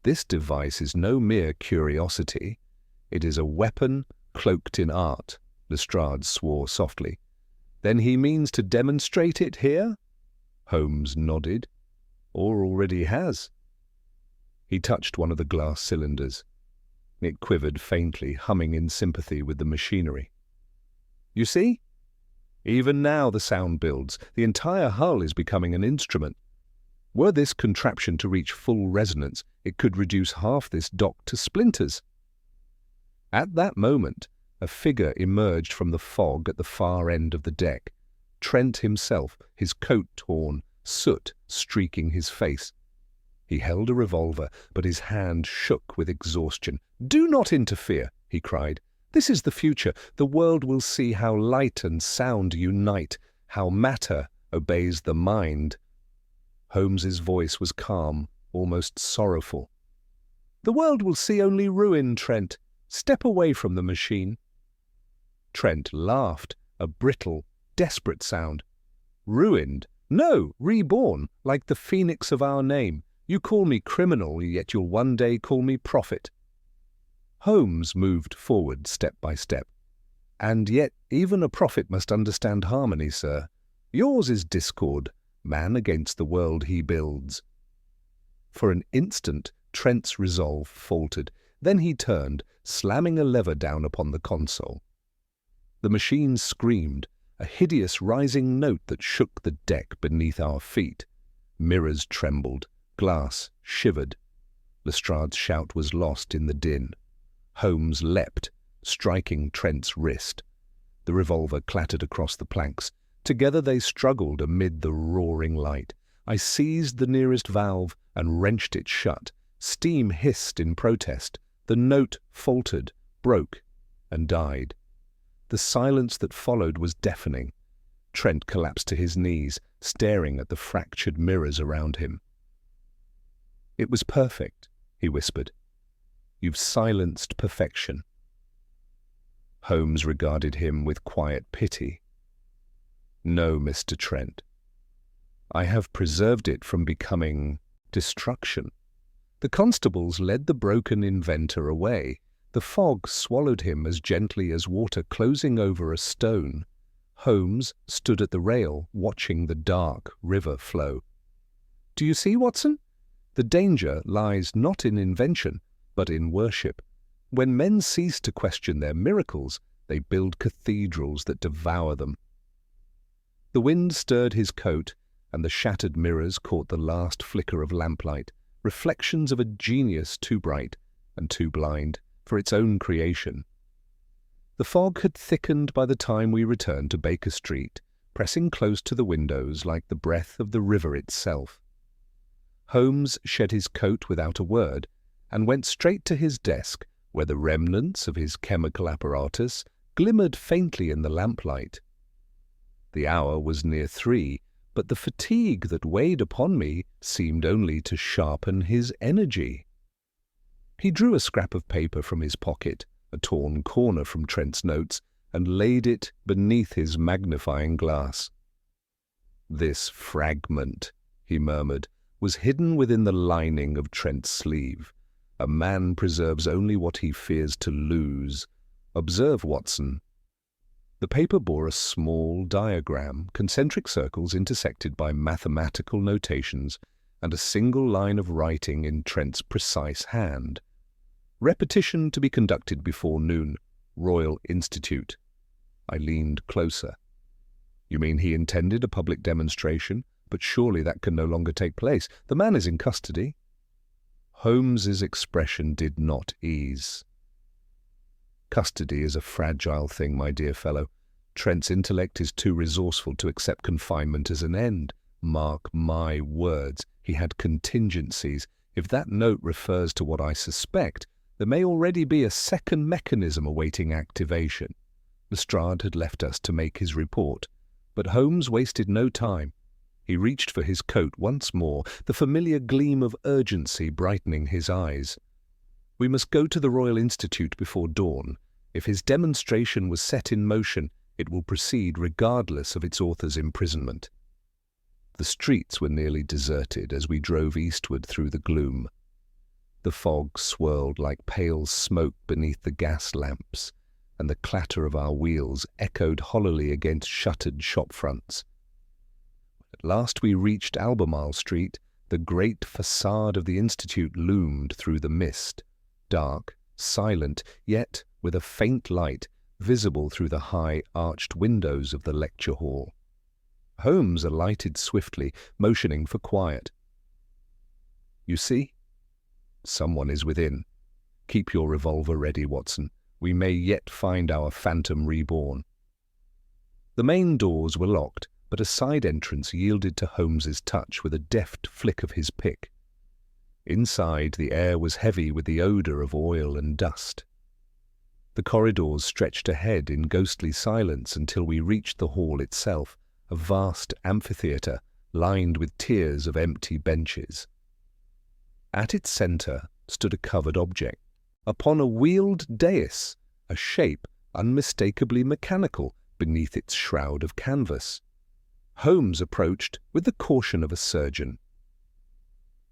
A: This device is no mere curiosity. It is a weapon cloaked in art," Lestrade swore softly. "Then he means to demonstrate it here?" Holmes nodded. "Or already has." He touched one of the glass cylinders. It quivered faintly, humming in sympathy with the machinery. "You see? Even now the sound builds. The entire hull is becoming an instrument. Were this contraption to reach full resonance, it could reduce half this dock to splinters." At that moment, a figure emerged from the fog at the far end of the deck. Trent himself, his coat torn, soot streaking his face. He held a revolver, but his hand shook with exhaustion. "Do not interfere," he cried. "This is the future. The world will see how light and sound unite, how matter obeys the mind." Holmes's voice was calm, almost sorrowful. "The world will see only ruin, Trent. Step away from the machine." Trent laughed, a brittle, desperate sound. "Ruined? No, reborn, like the phoenix of our name. You call me criminal, yet you'll one day call me prophet." Holmes moved forward step by step. "And yet even a prophet must understand harmony, sir. Yours is discord, man against the world he builds." For an instant, Trent's resolve faltered. Then he turned, slamming a lever down upon the console. The machine screamed, a hideous rising note that shook the deck beneath our feet. Mirrors trembled, glass shivered. Lestrade's shout was lost in the din. Holmes leapt, striking Trent's wrist. The revolver clattered across the planks. Together they struggled amid the roaring light. I seized the nearest valve and wrenched it shut. Steam hissed in protest. The note faltered, broke, and died. The silence that followed was deafening. Trent collapsed to his knees, staring at the fractured mirrors around him. "It was perfect," he whispered. "You've silenced perfection. Holmes regarded him with quiet pity. "No, Mr. Trent. I have preserved it from becoming destruction." The constables led the broken inventor away. The fog swallowed him as gently as water closing over a stone. Holmes stood at the rail, watching the dark river flow. "Do you see, Watson? The danger lies not in invention, but in worship. When men cease to question their miracles, they build cathedrals that devour them." The wind stirred his coat, and the shattered mirrors caught the last flicker of lamplight, reflections of a genius too bright and too blind for its own creation. The fog had thickened by the time we returned to Baker Street, pressing close to the windows like the breath of the river itself. Holmes shed his coat without a word and went straight to his desk, where the remnants of his chemical apparatus glimmered faintly in the lamplight. The hour was near 3, but the fatigue that weighed upon me seemed only to sharpen his energy. He drew a scrap of paper from his pocket, a torn corner from Trent's notes, and laid it beneath his magnifying glass. "This fragment," he murmured, "was hidden within the lining of Trent's sleeve. A man preserves only what he fears to lose. Observe, Watson." The paper bore a small diagram, concentric circles intersected by mathematical notations, and a single line of writing in Trent's precise hand. "Repetition to be conducted before noon. Royal Institute." I leaned closer. "You mean he intended a public demonstration? But surely that can no longer take place. The man is in custody." Holmes's expression did not ease. "Custody is a fragile thing, my dear fellow. Trent's intellect is too resourceful to accept confinement as an end. Mark my words, he had contingencies. If that note refers to what I suspect, there may already be a second mechanism awaiting activation." Lestrade had left us to make his report, but Holmes wasted no time. He reached for his coat once more, the familiar gleam of urgency brightening his eyes. "We must go to the Royal Institute before dawn. If his demonstration was set in motion, it will proceed regardless of its author's imprisonment." The streets were nearly deserted as we drove eastward through the gloom. The fog swirled like pale smoke beneath the gas lamps, and the clatter of our wheels echoed hollowly against shuttered shop fronts. At last we reached Albemarle Street. The great facade of the Institute loomed through the mist, dark, silent, yet with a faint light visible through the high arched windows of the lecture hall. Holmes alighted swiftly, motioning for quiet. "You see? Someone is within. Keep your revolver ready, Watson. We may yet find our phantom reborn." The main doors were locked, but a side entrance yielded to Holmes's touch with a deft flick of his pick. Inside, the air was heavy with the odour of oil and dust. The corridors stretched ahead in ghostly silence until we reached the hall itself, a vast amphitheatre lined with tiers of empty benches. At its centre stood a covered object. Upon a wheeled dais, a shape unmistakably mechanical beneath its shroud of canvas. Holmes approached with the caution of a surgeon.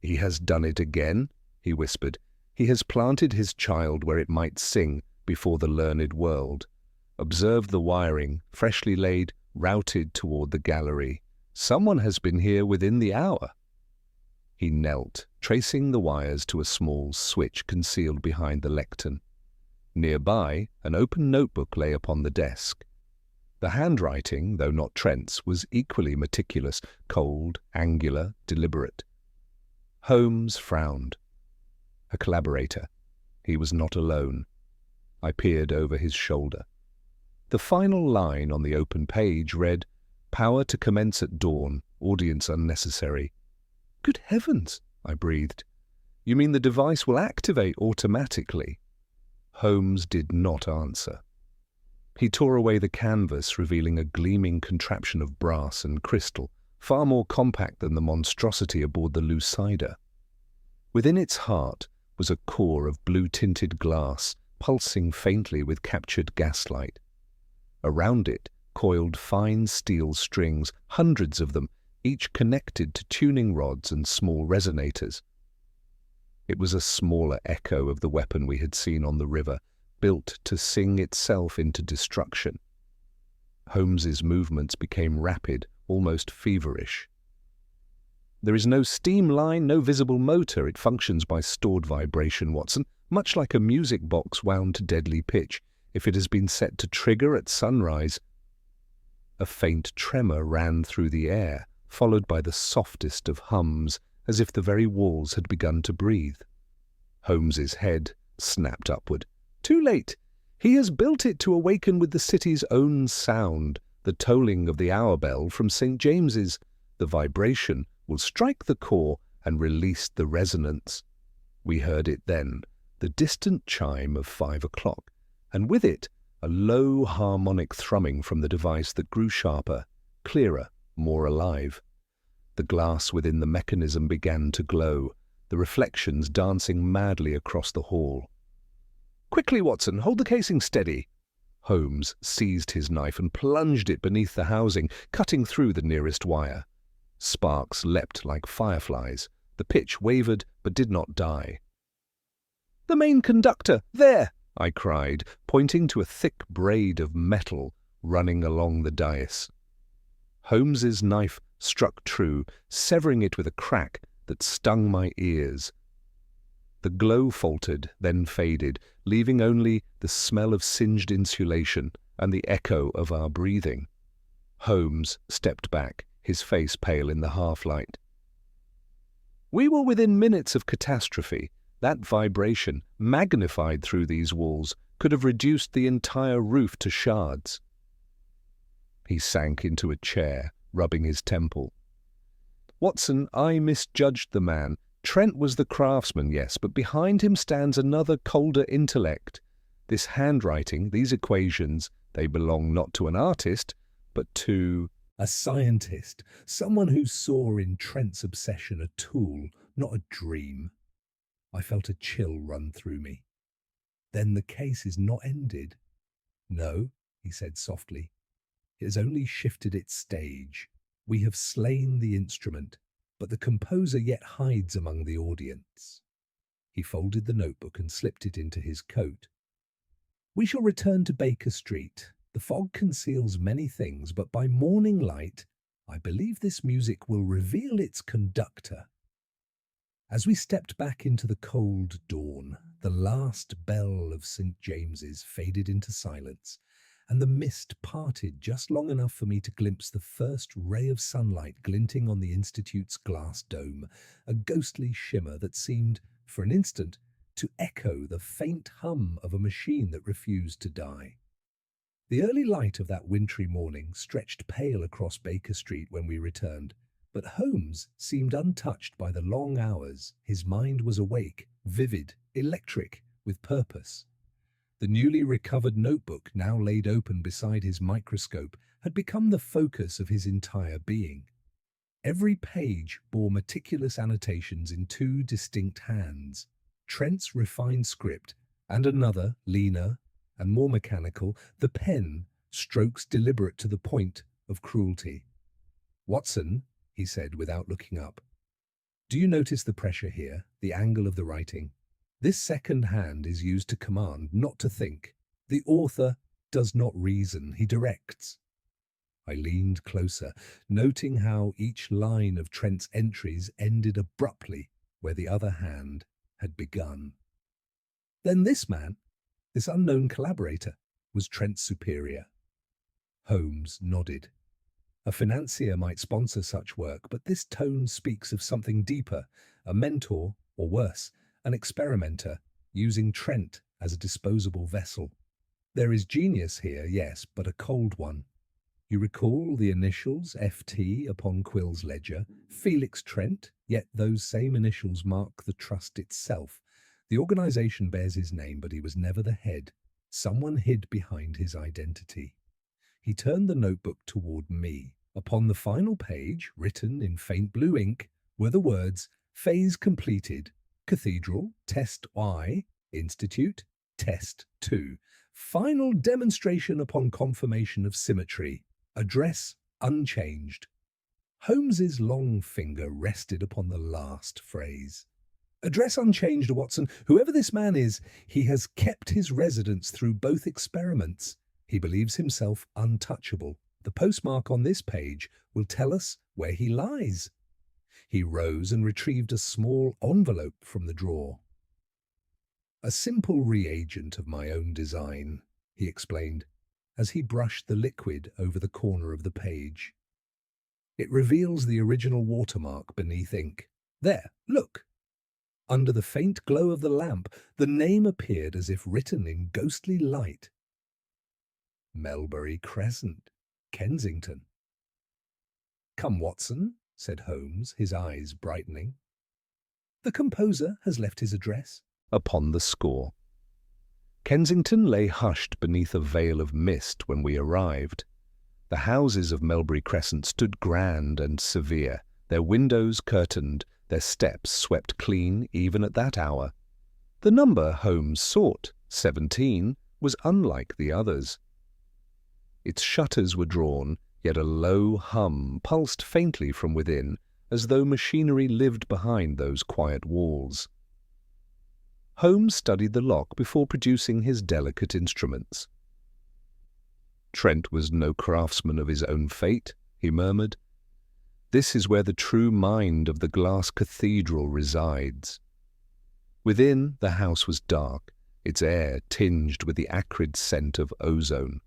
A: "He has done it again," he whispered. "He has planted his child where it might sing before the learned world. Observe the wiring, freshly laid, routed toward the gallery. Someone has been here within the hour." He knelt, tracing the wires to a small switch concealed behind the lectern. Nearby, an open notebook lay upon the desk. The handwriting, though not Trent's, was equally meticulous, cold, angular, deliberate. Holmes frowned. A collaborator. He was not alone. I peered over his shoulder. The final line on the open page read, "Power to commence at dawn. Audience unnecessary." "Good heavens!" I breathed. "You mean the device will activate automatically?" Holmes did not answer. He tore away the canvas, revealing a gleaming contraption of brass and crystal, far more compact than the monstrosity aboard the Lucider. Within its heart was a core of blue-tinted glass, pulsing faintly with captured gaslight. Around it coiled fine steel strings, hundreds of them, each connected to tuning rods and small resonators. It was a smaller echo of the weapon we had seen on the river, built to sing itself into destruction. Holmes's movements became rapid, almost feverish. "There is no steam line, no visible motor. It functions by stored vibration, Watson, much like a music box wound to deadly pitch. If it has been set to trigger at sunrise..." A faint tremor ran through the air, followed by the softest of hums, as if the very walls had begun to breathe. Holmes's head snapped upward. "Too late! He has built it to awaken with the city's own sound, the tolling of the hour bell from St. James's. The vibration will strike the core and release the resonance." We heard it then, the distant chime of 5 o'clock, and with it a low harmonic thrumming from the device that grew sharper, clearer, more alive. The glass within the mechanism began to glow, the reflections dancing madly across the hall. "Quickly, Watson, hold the casing steady." Holmes seized his knife and plunged it beneath the housing, cutting through the nearest wire. Sparks leapt like fireflies. The pitch wavered but did not die. "The main conductor, there!" I cried, pointing to a thick braid of metal running along the dais. Holmes's knife struck true, severing it with a crack that stung my ears. The glow faltered, then faded, leaving only the smell of singed insulation and the echo of our breathing. Holmes stepped back, his face pale in the half-light. "We were within minutes of catastrophe. That vibration, magnified through these walls, could have reduced the entire roof to shards." He sank into a chair, rubbing his temple. "Watson, I misjudged the man. Trent was the craftsman, yes, but behind him stands another colder intellect. This handwriting, these equations, they belong not to an artist, but to..."
B: A scientist, someone who saw in Trent's obsession a tool, not a dream. I felt a chill run through me. "Then the case is not ended?" "No," he said softly. "It has only shifted its stage. We have slain the instrument, but the composer yet hides among the audience." He folded the notebook and slipped it into his coat. "We shall return to Baker Street. The fog conceals many things, but by morning light, I believe this music will reveal its conductor." As we stepped back into the cold dawn, the last bell of St. James's faded into silence, and the mist parted just long enough for me to glimpse the first ray of sunlight glinting on the Institute's glass dome, a ghostly shimmer that seemed, for an instant, to echo the faint hum of a machine that refused to die. The early light of that wintry morning stretched pale across Baker Street when we returned, but Holmes seemed untouched by the long hours. His mind was awake, vivid, electric, with purpose. The newly recovered notebook, now laid open beside his microscope, had become the focus of his entire being. Every page bore meticulous annotations in 2 distinct hands, Trent's refined script, and another, leaner and more mechanical, the pen, strokes deliberate to the point of cruelty. "Watson," he said without looking up, "do you notice the pressure here, the angle of the writing? This second hand is used to command, not to think. The author does not reason, he directs." I leaned closer, noting how each line of Trent's entries ended abruptly where the other hand had begun. "Then this man, this unknown collaborator, was Trent's superior?" Holmes nodded. "A financier might sponsor such work, but this tone speaks of something deeper, a mentor, or worse, an experimenter, using Trent as a disposable vessel. There is genius here, yes, but a cold one. You recall the initials FT upon Quill's ledger, Felix Trent, yet those same initials mark the trust itself. The organization bears his name, but he was never the head. Someone hid behind his identity." He turned the notebook toward me. Upon the final page, written in faint blue ink, were the words, "Phase completed. Cathedral, Test I, Institute, Test 2. Final demonstration upon confirmation of symmetry. Address unchanged. Holmes's long finger rested upon the last phrase. Address unchanged, Watson. Whoever this man is, he has kept his residence through both experiments. He believes himself untouchable. The postmark on this page will tell us where he lies. He rose and retrieved a small envelope from the drawer. A simple reagent of my own design, he explained, as he brushed the liquid over the corner of the page. It reveals the original watermark beneath ink. There, look! Under the faint glow of the lamp, the name appeared as if written in ghostly light. Melbury Crescent, Kensington. Come, Watson, said Holmes, his eyes brightening. The composer has left his address.
A: Upon the score. Kensington lay hushed beneath a veil of mist when we arrived. The houses of Melbury Crescent stood grand and severe, their windows curtained, their steps swept clean even at that hour. The number Holmes sought, 17, was unlike the others. Its shutters were drawn, yet a low hum pulsed faintly from within, as though machinery lived behind those quiet walls. Holmes studied the lock before producing his delicate instruments. Trent was no craftsman of his own fate, he murmured. This is where the true mind of the Glass Cathedral resides. Within, the house was dark, its air tinged with the acrid scent of ozone.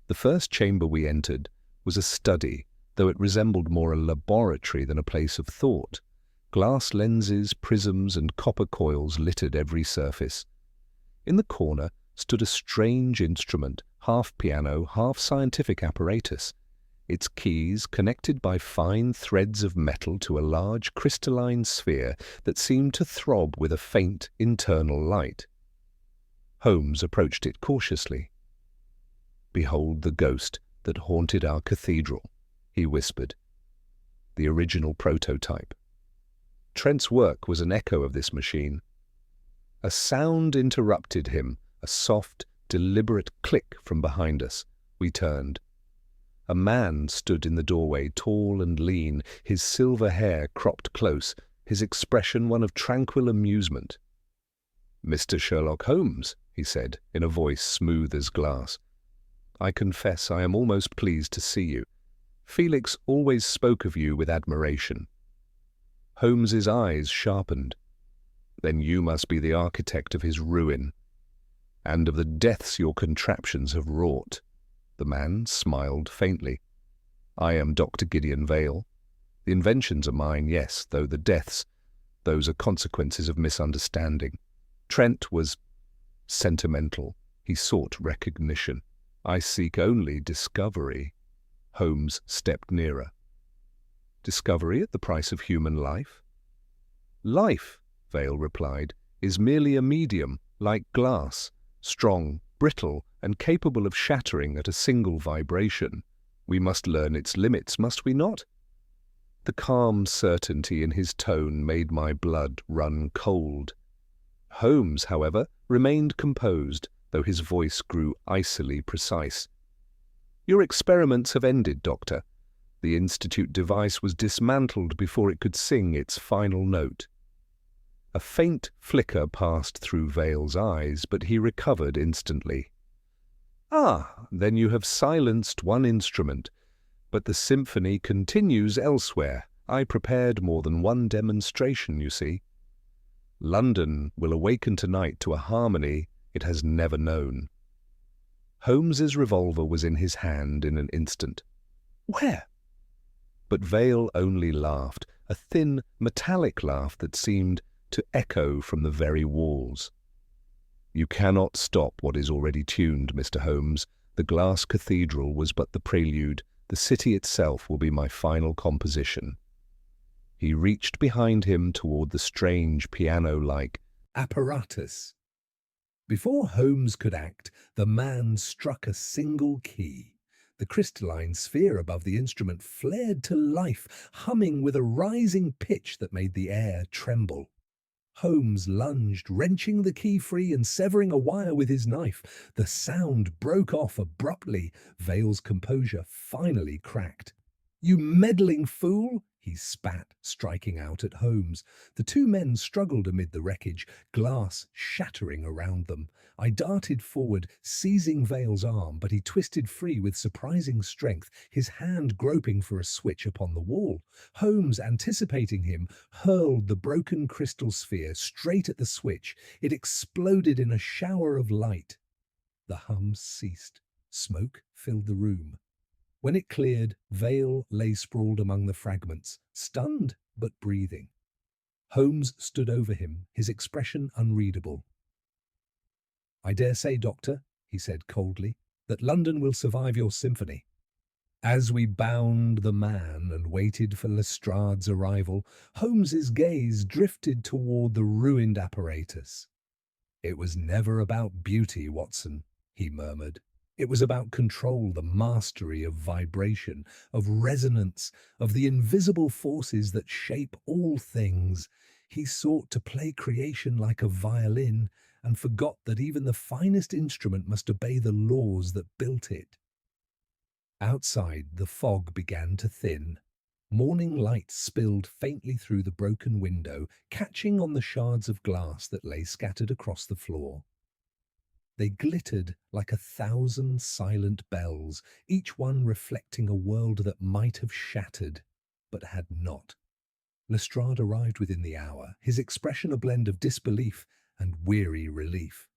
A: The first chamber we entered was a study, though it resembled more a laboratory than a place of thought. Glass lenses, prisms, and copper coils littered every surface. In the corner stood a strange instrument, half piano, half scientific apparatus, its keys connected by fine threads of metal to a large crystalline sphere that seemed to throb with a faint internal light. Holmes approached it cautiously. "Behold the ghost that haunted our cathedral," he whispered. "The original prototype." Trent's work was an echo of this machine. A sound interrupted him, a soft, deliberate click from behind us. We turned. A man stood in the doorway, tall and lean, his silver hair cropped close, his expression one of tranquil amusement. "Mr. Sherlock Holmes," he said, in a voice smooth as glass. "I confess I am almost pleased to see you. Felix always spoke of you with admiration." Holmes's eyes sharpened. "Then you must be the architect of his ruin, and of the deaths your contraptions have wrought." The man smiled faintly. "I am Dr. Gideon Vale. The inventions are mine, yes, though the deaths, those are consequences of misunderstanding." Trent was sentimental. He sought recognition. "I seek only discovery." Holmes stepped nearer. "Discovery at the price of human life?" "Life," Vale replied, "is merely a medium, like glass, strong, brittle, and capable of shattering at a single vibration. We must learn its limits, must we not?" The calm certainty in his tone made my blood run cold. Holmes, however, remained composed, though his voice grew icily precise. "Your experiments have ended, Doctor. The Institute device was dismantled before it could sing its final note." A faint flicker passed through Vale's eyes, but he recovered instantly. "Ah, then you have silenced one instrument, but the symphony continues elsewhere. I prepared more than one demonstration, you see. London will awaken tonight to a harmony it has never known." Holmes's revolver was in his hand in an instant. "Where?" But Vale only laughed, a thin, metallic laugh that seemed to echo from the very walls. "You cannot stop what is already tuned, Mr. Holmes. The Glass Cathedral was but the prelude. The city itself will be my final composition." He reached behind him toward the strange piano-like
B: apparatus. Before Holmes could act, the man struck a single key. The crystalline sphere above the instrument flared to life, humming with a rising pitch that made the air tremble. Holmes lunged, wrenching the key free and severing a wire with his knife. The sound broke off abruptly. Vale's composure finally cracked. "You meddling fool!" he spat, striking out at Holmes. The two men struggled amid the wreckage, glass shattering around them. I darted forward, seizing Vale's arm, but he twisted free with surprising strength, his hand groping for a switch upon the wall. Holmes, anticipating him, hurled the broken crystal sphere straight at the switch. It exploded in a shower of light. The hum ceased. Smoke filled the room. When it cleared, Vale lay sprawled among the fragments, stunned but breathing. Holmes stood over him, his expression unreadable. "I dare say, Doctor," he said coldly, "that London will survive your symphony." As we bound the man and waited for Lestrade's arrival, Holmes's gaze drifted toward the ruined apparatus. "It was never about beauty, Watson," he murmured. "It was about control, the mastery of vibration, of resonance, of the invisible forces that shape all things. He sought to play creation like a violin and forgot that even the finest instrument must obey the laws that built it." Outside, the fog began to thin. Morning light spilled faintly through the broken window, catching on the shards of glass that lay scattered across the floor. They glittered like 1,000 silent bells, each one reflecting a world that might have shattered, but had not. Lestrade arrived within the hour, his expression a blend of disbelief and weary relief.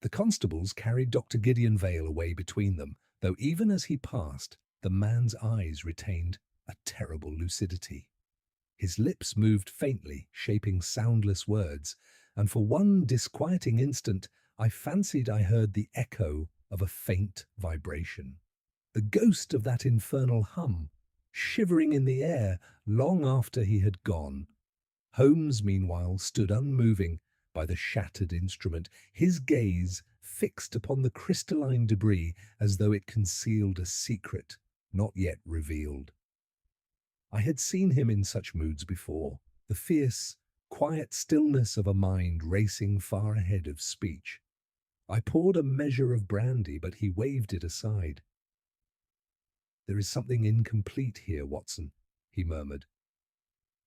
B: The constables carried Dr. Gideon Vale away between them, though even as he passed, the man's eyes retained a terrible lucidity. His lips moved faintly, shaping soundless words, and for one disquieting instant, I fancied I heard the echo of a faint vibration. The ghost of that infernal hum, shivering in the air long after he had gone. Holmes, meanwhile, stood unmoving by the shattered instrument, his gaze fixed upon the crystalline debris as though it concealed a secret not yet revealed. I had seen him in such moods before, the fierce, quiet stillness of a mind racing far ahead of speech. I poured a measure of brandy, but he waved it aside. "There is something incomplete here, Watson," he murmured.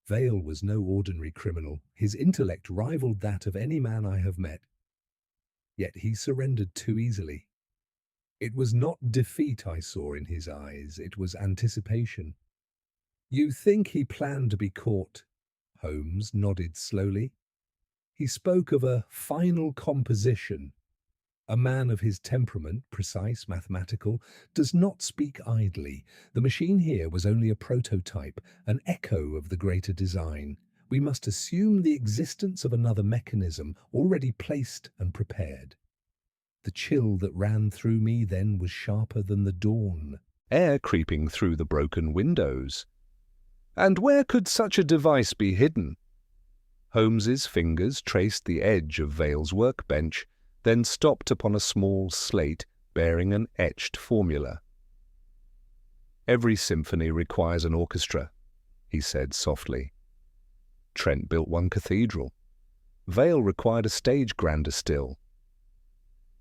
B: Vale was no ordinary criminal. His intellect rivaled that of any man I have met. Yet he surrendered too easily. It was not defeat I saw in his eyes, it was anticipation. "You think he planned to be caught?" Holmes nodded slowly. He spoke of a final composition. A man of his temperament, precise, mathematical, does not speak idly. The machine here was only a prototype, an echo of the greater design. We must assume the existence of another mechanism already placed and prepared. The chill that ran through me then was sharper than the dawn.
A: Air creeping through the broken windows. And where could such a device be hidden? Holmes's fingers traced the edge of Vale's workbench, then stopped upon a small slate bearing an etched formula. "Every symphony requires an orchestra," he said softly. Trent built one cathedral. Vale required a stage grander still.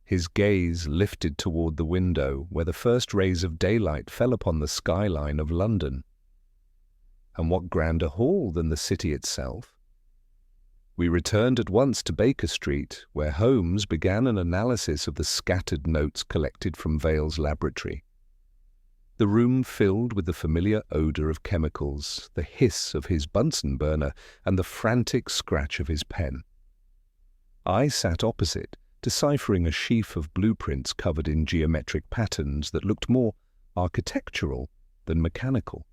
A: His gaze lifted toward the window where the first rays of daylight fell upon the skyline of London. And what grander hall than the city itself? We returned at once to Baker Street, where Holmes began an analysis of the scattered notes collected from Vale's laboratory. The room filled with the familiar odor of chemicals, the hiss of his Bunsen burner, and the frantic scratch of his pen. I sat opposite, deciphering a sheaf of blueprints covered in geometric patterns that looked more architectural than mechanical.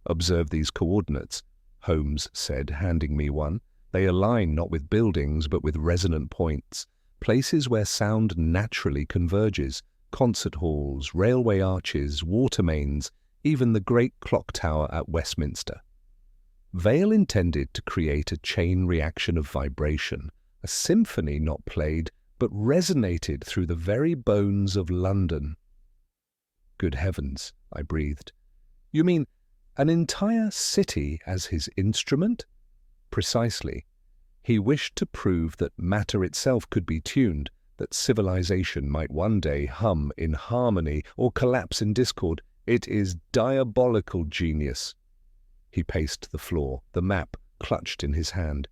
A: "Observe these coordinates," Holmes said, handing me one. "They align not with buildings, but with resonant points, places where sound naturally converges, concert halls, railway arches, water mains, even the great clock tower at Westminster." Vale intended to create a chain reaction of vibration, a symphony not played, but resonated through the very bones of London. "Good heavens," I breathed. "You mean an entire city as his instrument?" "Precisely. He wished to prove that matter itself could be tuned, that civilization might one day hum in harmony or collapse in discord. It is diabolical genius. He paced the floor, the map clutched in his hand.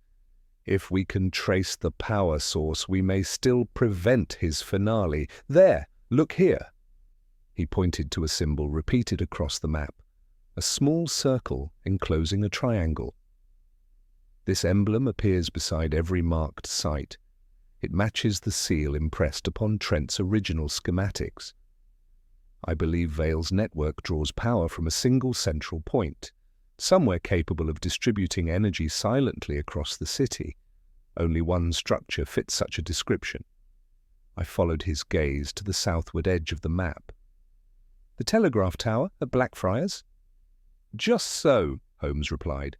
A: If we can trace the power source, we may still prevent his finale. There, look here. He pointed to a symbol repeated across the map, a small circle enclosing a triangle. This emblem appears beside every marked site. It matches the seal impressed upon Trent's original schematics. I believe Vale's network draws power from a single central point, somewhere capable of distributing energy silently across the city. Only one structure fits such a description. I followed his gaze to the southward edge of the map. The telegraph tower at Blackfriars? Just so, Holmes replied.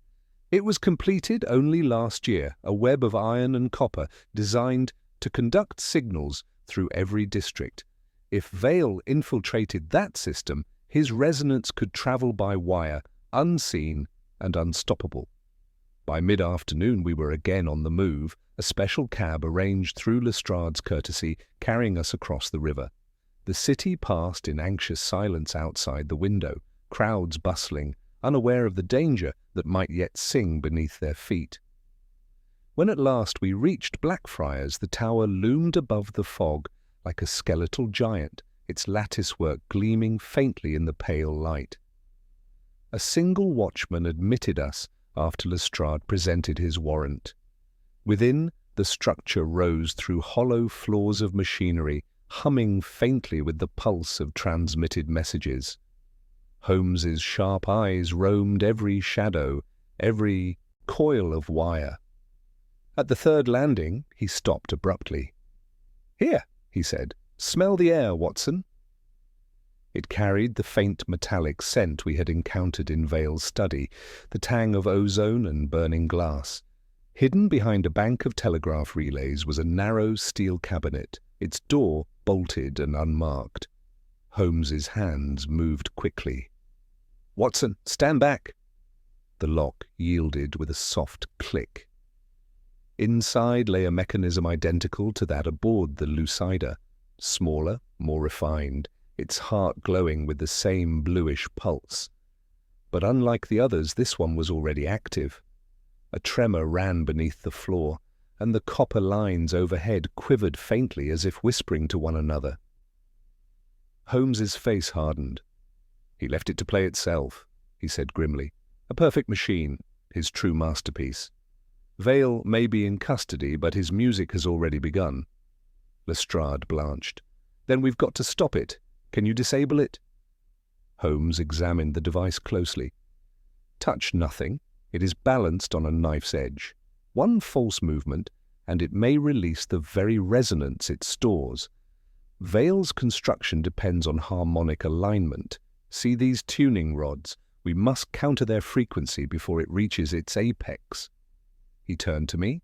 A: It was completed only last year, a web of iron and copper designed to conduct signals through every district. If Vale infiltrated that system, his resonance could travel by wire, unseen and unstoppable. By mid-afternoon we were again on the move, a special cab arranged through Lestrade's courtesy, carrying us across the river. The city passed in anxious silence outside the window, crowds bustling, unaware of the danger that might yet sing beneath their feet. When at last we reached Blackfriars, the tower loomed above the fog like a skeletal giant, its latticework gleaming faintly in the pale light. A single watchman admitted us after Lestrade presented his warrant. Within, the structure rose through hollow floors of machinery, humming faintly with the pulse of transmitted messages. Holmes's sharp eyes roamed every shadow, every coil of wire. At the third landing, he stopped abruptly. "Here," he said, "smell the air, Watson." It carried the faint metallic scent we had encountered in Vale's study, the tang of ozone and burning glass. Hidden behind a bank of telegraph relays was a narrow steel cabinet, its door bolted and unmarked. Holmes's hands moved quickly. "Watson, stand back." The lock yielded with a soft click. Inside lay a mechanism identical to that aboard the Lucider, smaller, more refined, its heart glowing with the same bluish pulse. But unlike the others, this one was already active. A tremor ran beneath the floor, and the copper lines overhead quivered faintly as if whispering to one another. Holmes's face hardened. "He left it to play itself," he said grimly. "A perfect machine, his true masterpiece. Vale may be in custody, but his music has already begun." Lestrade blanched. "Then we've got to stop it. Can you disable it?" Holmes examined the device closely. "Touch nothing. It is balanced on a knife's edge. One false movement, and it may release the very resonance it stores. Vale's construction depends on harmonic alignment. See these tuning rods? We must counter their frequency before it reaches its apex." He turned to me.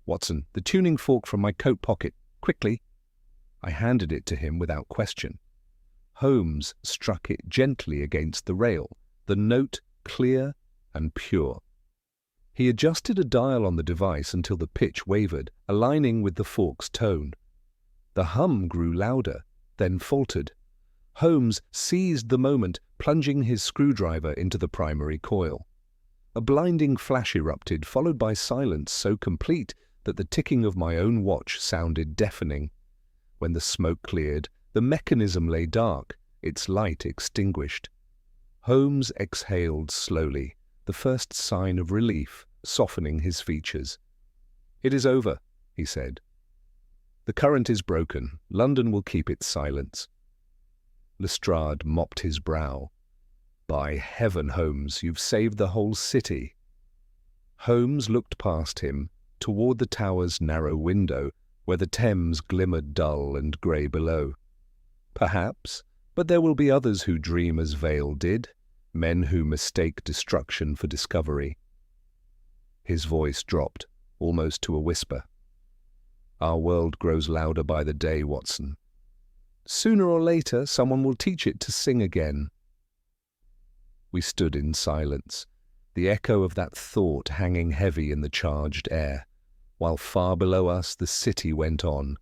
A: "Watson, the tuning fork from my coat pocket. Quickly." I handed it to him without question. Holmes struck it gently against the rail, the note clear and pure. He adjusted a dial on the device until the pitch wavered, aligning with the fork's tone. The hum grew louder, then faltered. Holmes seized the moment, plunging his screwdriver into the primary coil. A blinding flash erupted, followed by silence so complete that the ticking of my own watch sounded deafening. When the smoke cleared, the mechanism lay dark, its light extinguished. Holmes exhaled slowly, the first sign of relief softening his features. "It is over," he said. "The current is broken. London will keep its silence." Lestrade mopped his brow. "By heaven, Holmes, you've saved the whole city." Holmes looked past him, toward the tower's narrow window, where the Thames glimmered dull and grey below. "Perhaps, but there will be others who dream as Vale did, men who mistake destruction for discovery." His voice dropped, almost to a whisper. "Our world grows louder by the day, Watson. Sooner or later, someone will teach it to sing again." We stood in silence, the echo of that thought hanging heavy in the charged air. while far below us the city went on,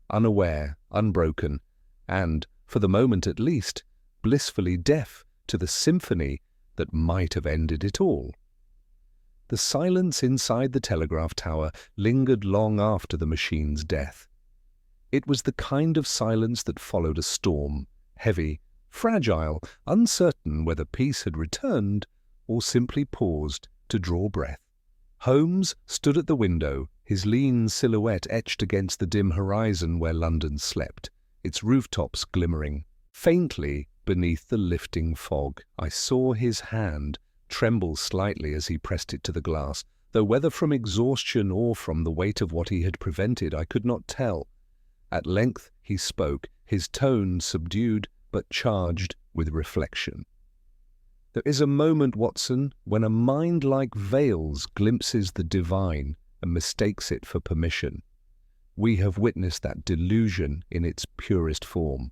A: unaware, unbroken, and, for the moment at least, blissfully deaf to the symphony that might have ended it all. The silence inside the telegraph tower lingered long after the machine's death. It was the kind of silence that followed a storm, heavy, fragile, uncertain whether peace had returned or simply paused to draw breath. Holmes stood at the window, his lean silhouette etched against the dim horizon where London slept, its rooftops glimmering. Faintly beneath the lifting fog, I saw his hand tremble slightly as he pressed it to the glass, though whether from exhaustion or from the weight of what he had prevented I could not tell. At length he spoke, his tone subdued but charged with reflection. "There is a moment, Watson, when a mind like Vale's glimpses the divine and mistakes it for permission. We have witnessed that delusion in its purest form."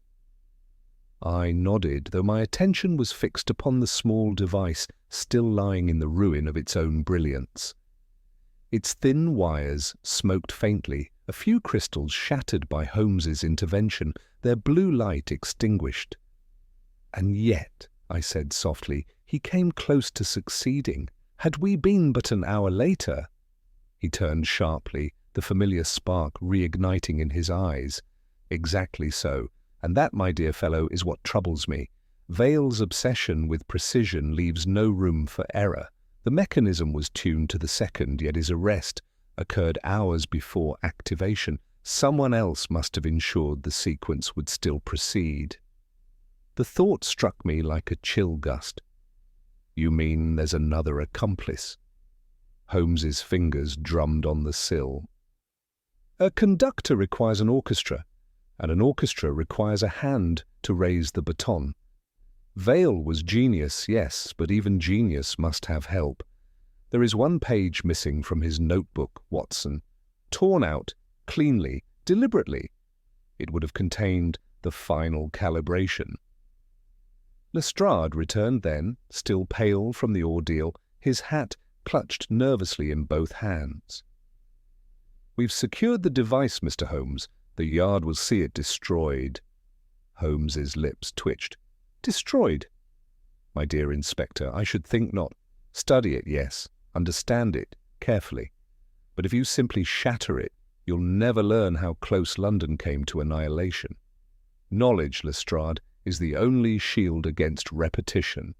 A: I nodded, though my attention was fixed upon the small device still lying in the ruin of its own brilliance. Its thin wires smoked faintly, a few crystals shattered by Holmes's intervention, their blue light extinguished. "And yet," I said softly, "he came close to succeeding. Had we been but an hour later—" He turned sharply, the familiar spark reigniting in his eyes. "Exactly so. And that, my dear fellow, is what troubles me. Vale's obsession with precision leaves no room for error. The mechanism was tuned to the second, yet his arrest occurred hours before activation. Someone else must have ensured the sequence would still proceed." The thought struck me like a chill gust. "You mean there's another accomplice?" Holmes's fingers drummed on the sill. "A conductor requires an orchestra, and an orchestra requires a hand to raise the baton. Vale was genius, yes, but even genius must have help. There is one page missing from his notebook, Watson, torn out, cleanly, deliberately. It would have contained the final calibration." Lestrade returned then, still pale from the ordeal, his hat clutched nervously in both hands. "We've secured the device, Mr. Holmes. The Yard will see it destroyed." Holmes's lips twitched. "Destroyed? My dear Inspector, I should think not. Study it, yes. Understand it, carefully. But if you simply shatter it, you'll never learn how close London came to annihilation. Knowledge, Lestrade, is the only shield against repetition."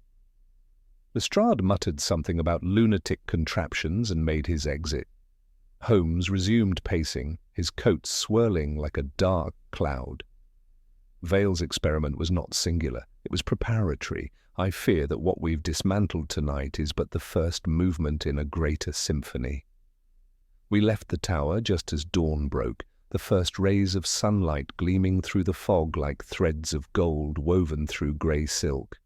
A: Lestrade muttered something about lunatic contraptions and made his exit. Holmes resumed pacing, his coat swirling like a dark cloud. Vale's experiment was not singular. It was preparatory. I fear that what we've dismantled tonight is but the first movement in a greater symphony. We left the tower just as dawn broke, the first rays of sunlight gleaming through the fog like threads of gold woven through grey silk.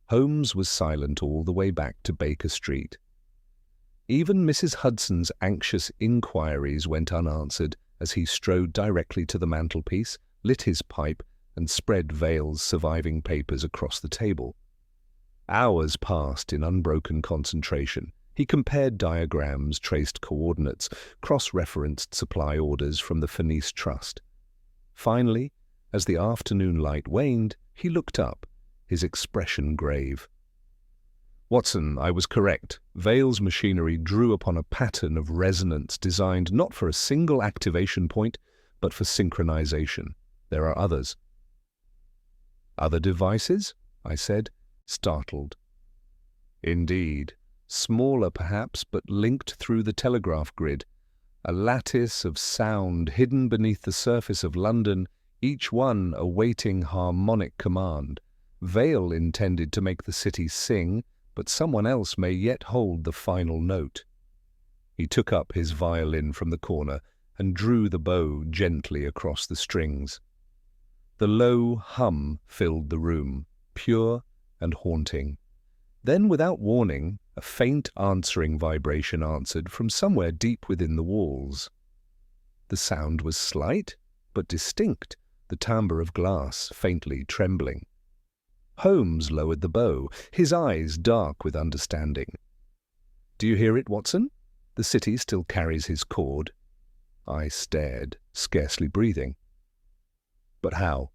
A: Holmes was silent all the way back to Baker Street. Even Mrs. Hudson's anxious inquiries went unanswered as he strode directly to the mantelpiece, lit his pipe, and spread Vale's surviving papers across the table. Hours passed in unbroken concentration. He compared diagrams, traced coordinates, cross-referenced supply orders from the Fenice Trust. Finally, as the afternoon light waned, he looked up, his expression grave. "Watson, I was correct. Vale's machinery drew upon a pattern of resonance designed not for a single activation point, but for synchronization. There are others." "Other devices?" I said, startled. "Indeed. Smaller perhaps, but linked through the telegraph grid. A lattice of sound hidden beneath the surface of London, each one awaiting harmonic command. Vale intended to make the city sing, but someone else may yet hold the final note." He took up his violin from the corner and drew the bow gently across the strings. The low hum filled the room, pure and haunting. Then, without warning, a faint answering vibration answered from somewhere deep within the walls. The sound was slight, but distinct, the timbre of glass faintly trembling. Holmes lowered the bow, his eyes dark with understanding. "Do you hear it, Watson? The The city still carries his cord. I stared, scarcely breathing. But how?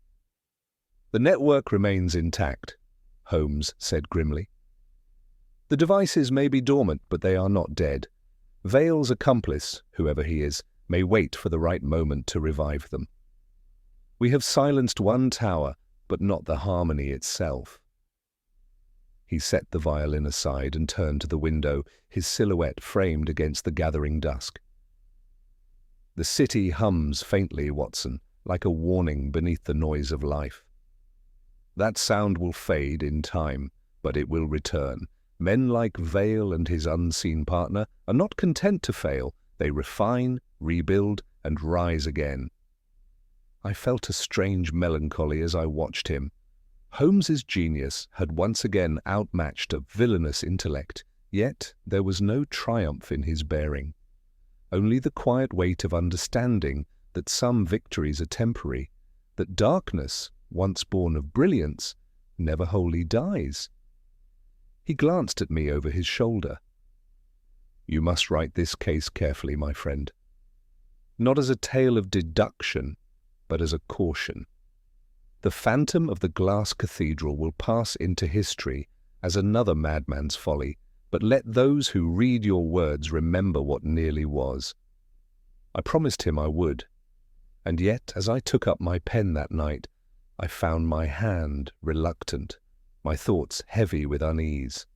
A: The network remains intact, Holmes said grimly. The devices may be dormant, but they are not dead. Vale's accomplice, whoever he is, may wait for the right moment to revive them. We have silenced one tower, but not the harmony itself. He set the violin aside and turned to the window, his silhouette framed against the gathering dusk. The city hums faintly, Watson, like a warning beneath the noise of life. That sound will fade in time, but it will return. Men like Vale and his unseen partner are not content to fail. They refine, rebuild, and rise again. I felt a strange melancholy as I watched him. Holmes's genius had once again outmatched a villainous intellect, yet there was no triumph in his bearing. Only the quiet weight of understanding that some victories are temporary, that darkness, once born of brilliance, never wholly dies. He glanced at me over his shoulder. You must write this case carefully, my friend. Not as a tale of deduction, but as a caution. The Phantom of the Glass Cathedral will pass into history as another madman's folly, but let those who read your words remember what nearly was. I promised him I would, and yet as I took up my pen that night, I found my hand reluctant, my thoughts heavy with unease.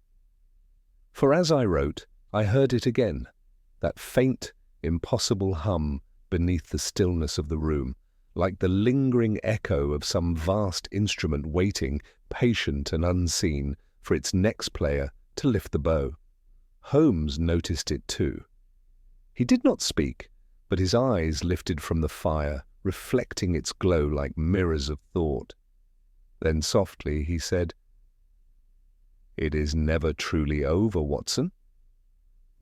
A: For as I wrote, I heard it again, that faint, impossible hum beneath the stillness of the room, like the lingering echo of some vast instrument waiting, patient and unseen, for its next player to lift the bow. Holmes noticed it too. He did not speak, but his eyes lifted from the fire, reflecting its glow like mirrors of thought. Then softly he said, "It is never truly over, Watson.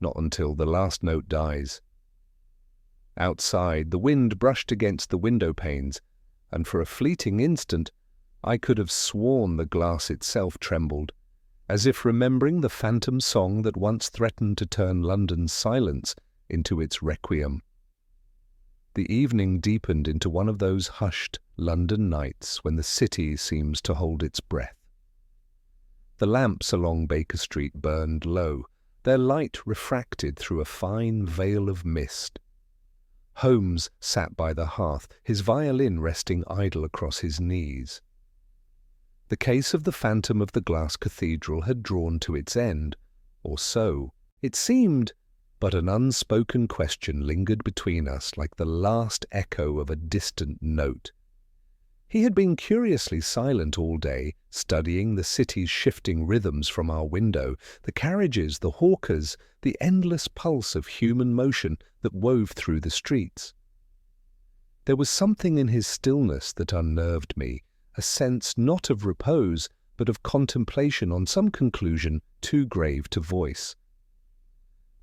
A: Not until the last note dies." Outside, the wind brushed against the window panes, and for a fleeting instant I could have sworn the glass itself trembled, as if remembering the phantom song that once threatened to turn London's silence into its requiem. The evening deepened into one of those hushed London nights when the city seems to hold its breath. The lamps along Baker Street burned low, their light refracted through a fine veil of mist. Holmes sat by the hearth, his violin resting idle across his knees. The case of the Phantom of the Glass Cathedral had drawn to its end, or so it seemed, but an unspoken question lingered between us like the last echo of a distant note. He had been curiously silent all day, studying the city's shifting rhythms from our window, the carriages, the hawkers, the endless pulse of human motion that wove through the streets. There was something in his stillness that unnerved me, a sense not of repose, but of contemplation on some conclusion too grave to voice.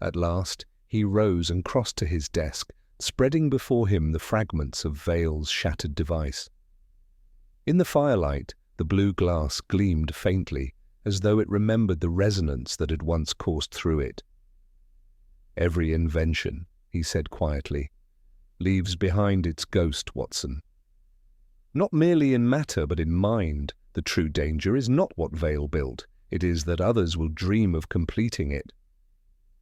A: At last he rose and crossed to his desk, spreading before him the fragments of Vale's shattered device. In the firelight, the blue glass gleamed faintly, as though it remembered the resonance that had once coursed through it. "Every invention," he said quietly, "leaves behind its ghost, Watson. Not merely in matter, but in mind. The true danger is not what Vale built. It is that others will dream of completing it."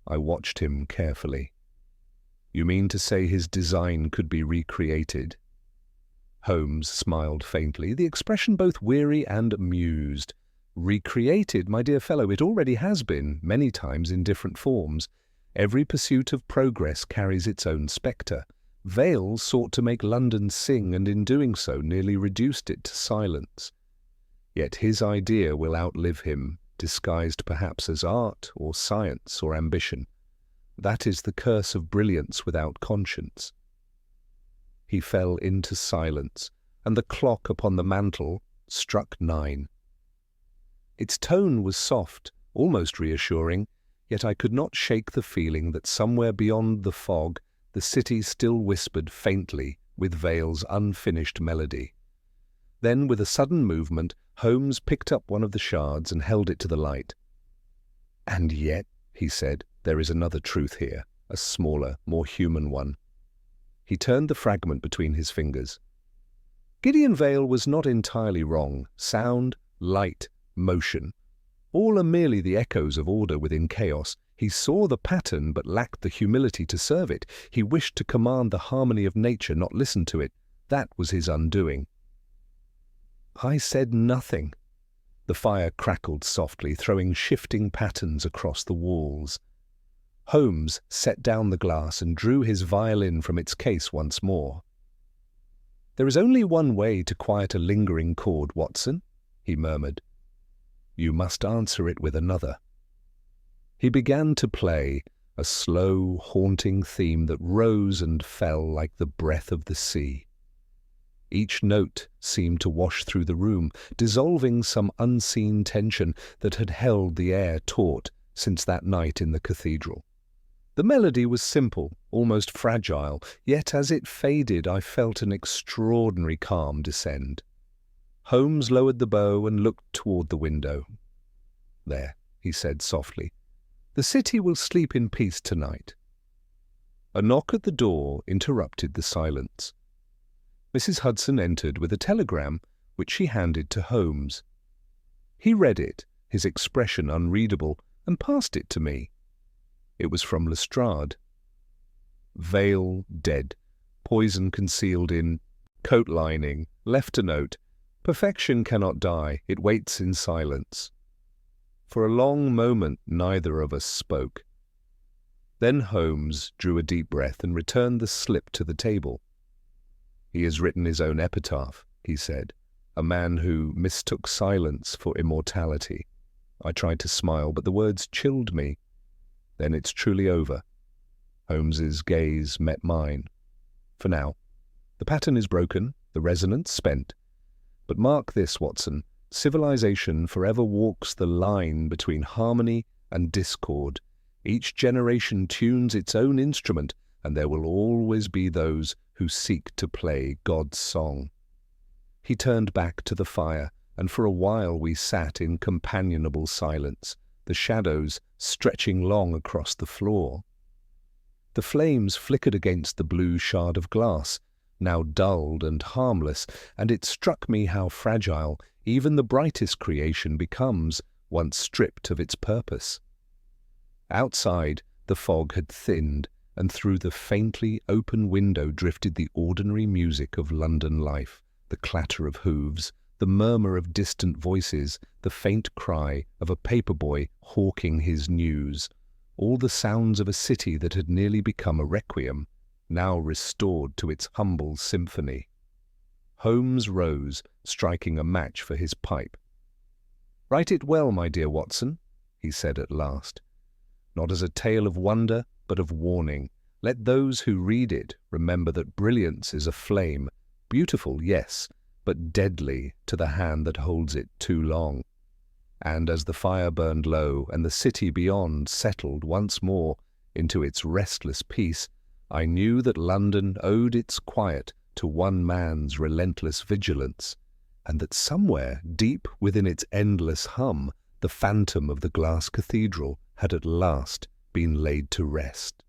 A: I watched him carefully. "You mean to say his design could be recreated?" Holmes smiled faintly, the expression both weary and amused. "Recreated, my dear fellow, it already has been, many times in different forms. Every pursuit of progress carries its own spectre. Vale sought to make London sing, and in doing so nearly reduced it to silence. Yet his idea will outlive him, disguised perhaps as art or science or ambition. That is the curse of brilliance without conscience." He fell into silence, and the clock upon the mantel struck 9. Its tone was soft, almost reassuring, yet I could not shake the feeling that somewhere beyond the fog the city still whispered faintly with Vale's unfinished melody. Then, with a sudden movement, Holmes picked up one of the shards and held it to the light. "And yet," he said, "there is another truth here, a smaller, more human one. He turned the fragment between his fingers. Gideon Vale was not entirely wrong. Sound, light, motion. All are merely the echoes of order within chaos. He saw the pattern but lacked the humility to serve it. He wished to command the harmony of nature, not listen to it. That was his undoing. I said nothing. The fire crackled softly, throwing shifting patterns across the walls. Holmes set down the glass and drew his violin from its case once more. "There is only one way to quiet a lingering chord, Watson," he murmured. "You must answer it with another." He began to play, a slow, haunting theme that rose and fell like the breath of the sea. Each note seemed to wash through the room, dissolving some unseen tension that had held the air taut since that night in the cathedral. The melody was simple, almost fragile, yet as it faded I felt an extraordinary calm descend. Holmes lowered the bow and looked toward the window. "There," he said softly. "The city will sleep in peace tonight." A knock at the door interrupted the silence. Mrs. Hudson entered with a telegram, which she handed to Holmes. He read it, his expression unreadable, and passed it to me. It was from Lestrade. "Vale dead. Poison concealed in coat lining. Left a note. Perfection cannot die. It waits in silence." For a long moment neither of us spoke. Then Holmes drew a deep breath and returned the slip to the table. "He has written his own epitaph," he said, "a man who mistook silence for immortality." I tried to smile, but the words chilled me. "Then it's truly over." Holmes's gaze met mine. "For now. The pattern is broken, the resonance spent. But mark this, Watson, civilization forever walks the line between harmony and discord. Each generation tunes its own instrument, and there will always be those who seek to play God's song." He turned back to the fire, and for a while we sat in companionable silence, the shadows stretching long across the floor. The flames flickered against the blue shard of glass, now dulled and harmless, and it struck me how fragile even the brightest creation becomes once stripped of its purpose. Outside, the fog had thinned, and through the faintly open window drifted the ordinary music of London life, the clatter of hooves, the murmur of distant voices, the faint cry of a paperboy hawking his news, all the sounds of a city that had nearly become a requiem, now restored to its humble symphony. Holmes rose, striking a match for his pipe. "Write it well, my dear Watson," he said at last. "Not as a tale of wonder, but of warning. Let those who read it remember that brilliance is a flame, beautiful, yes, but deadly to the hand that holds it too long." And as the fire burned low and the city beyond settled once more into its restless peace, I knew that London owed its quiet to one man's relentless vigilance, and that somewhere deep within its endless hum, the phantom of the Glass Cathedral had at last been laid to rest.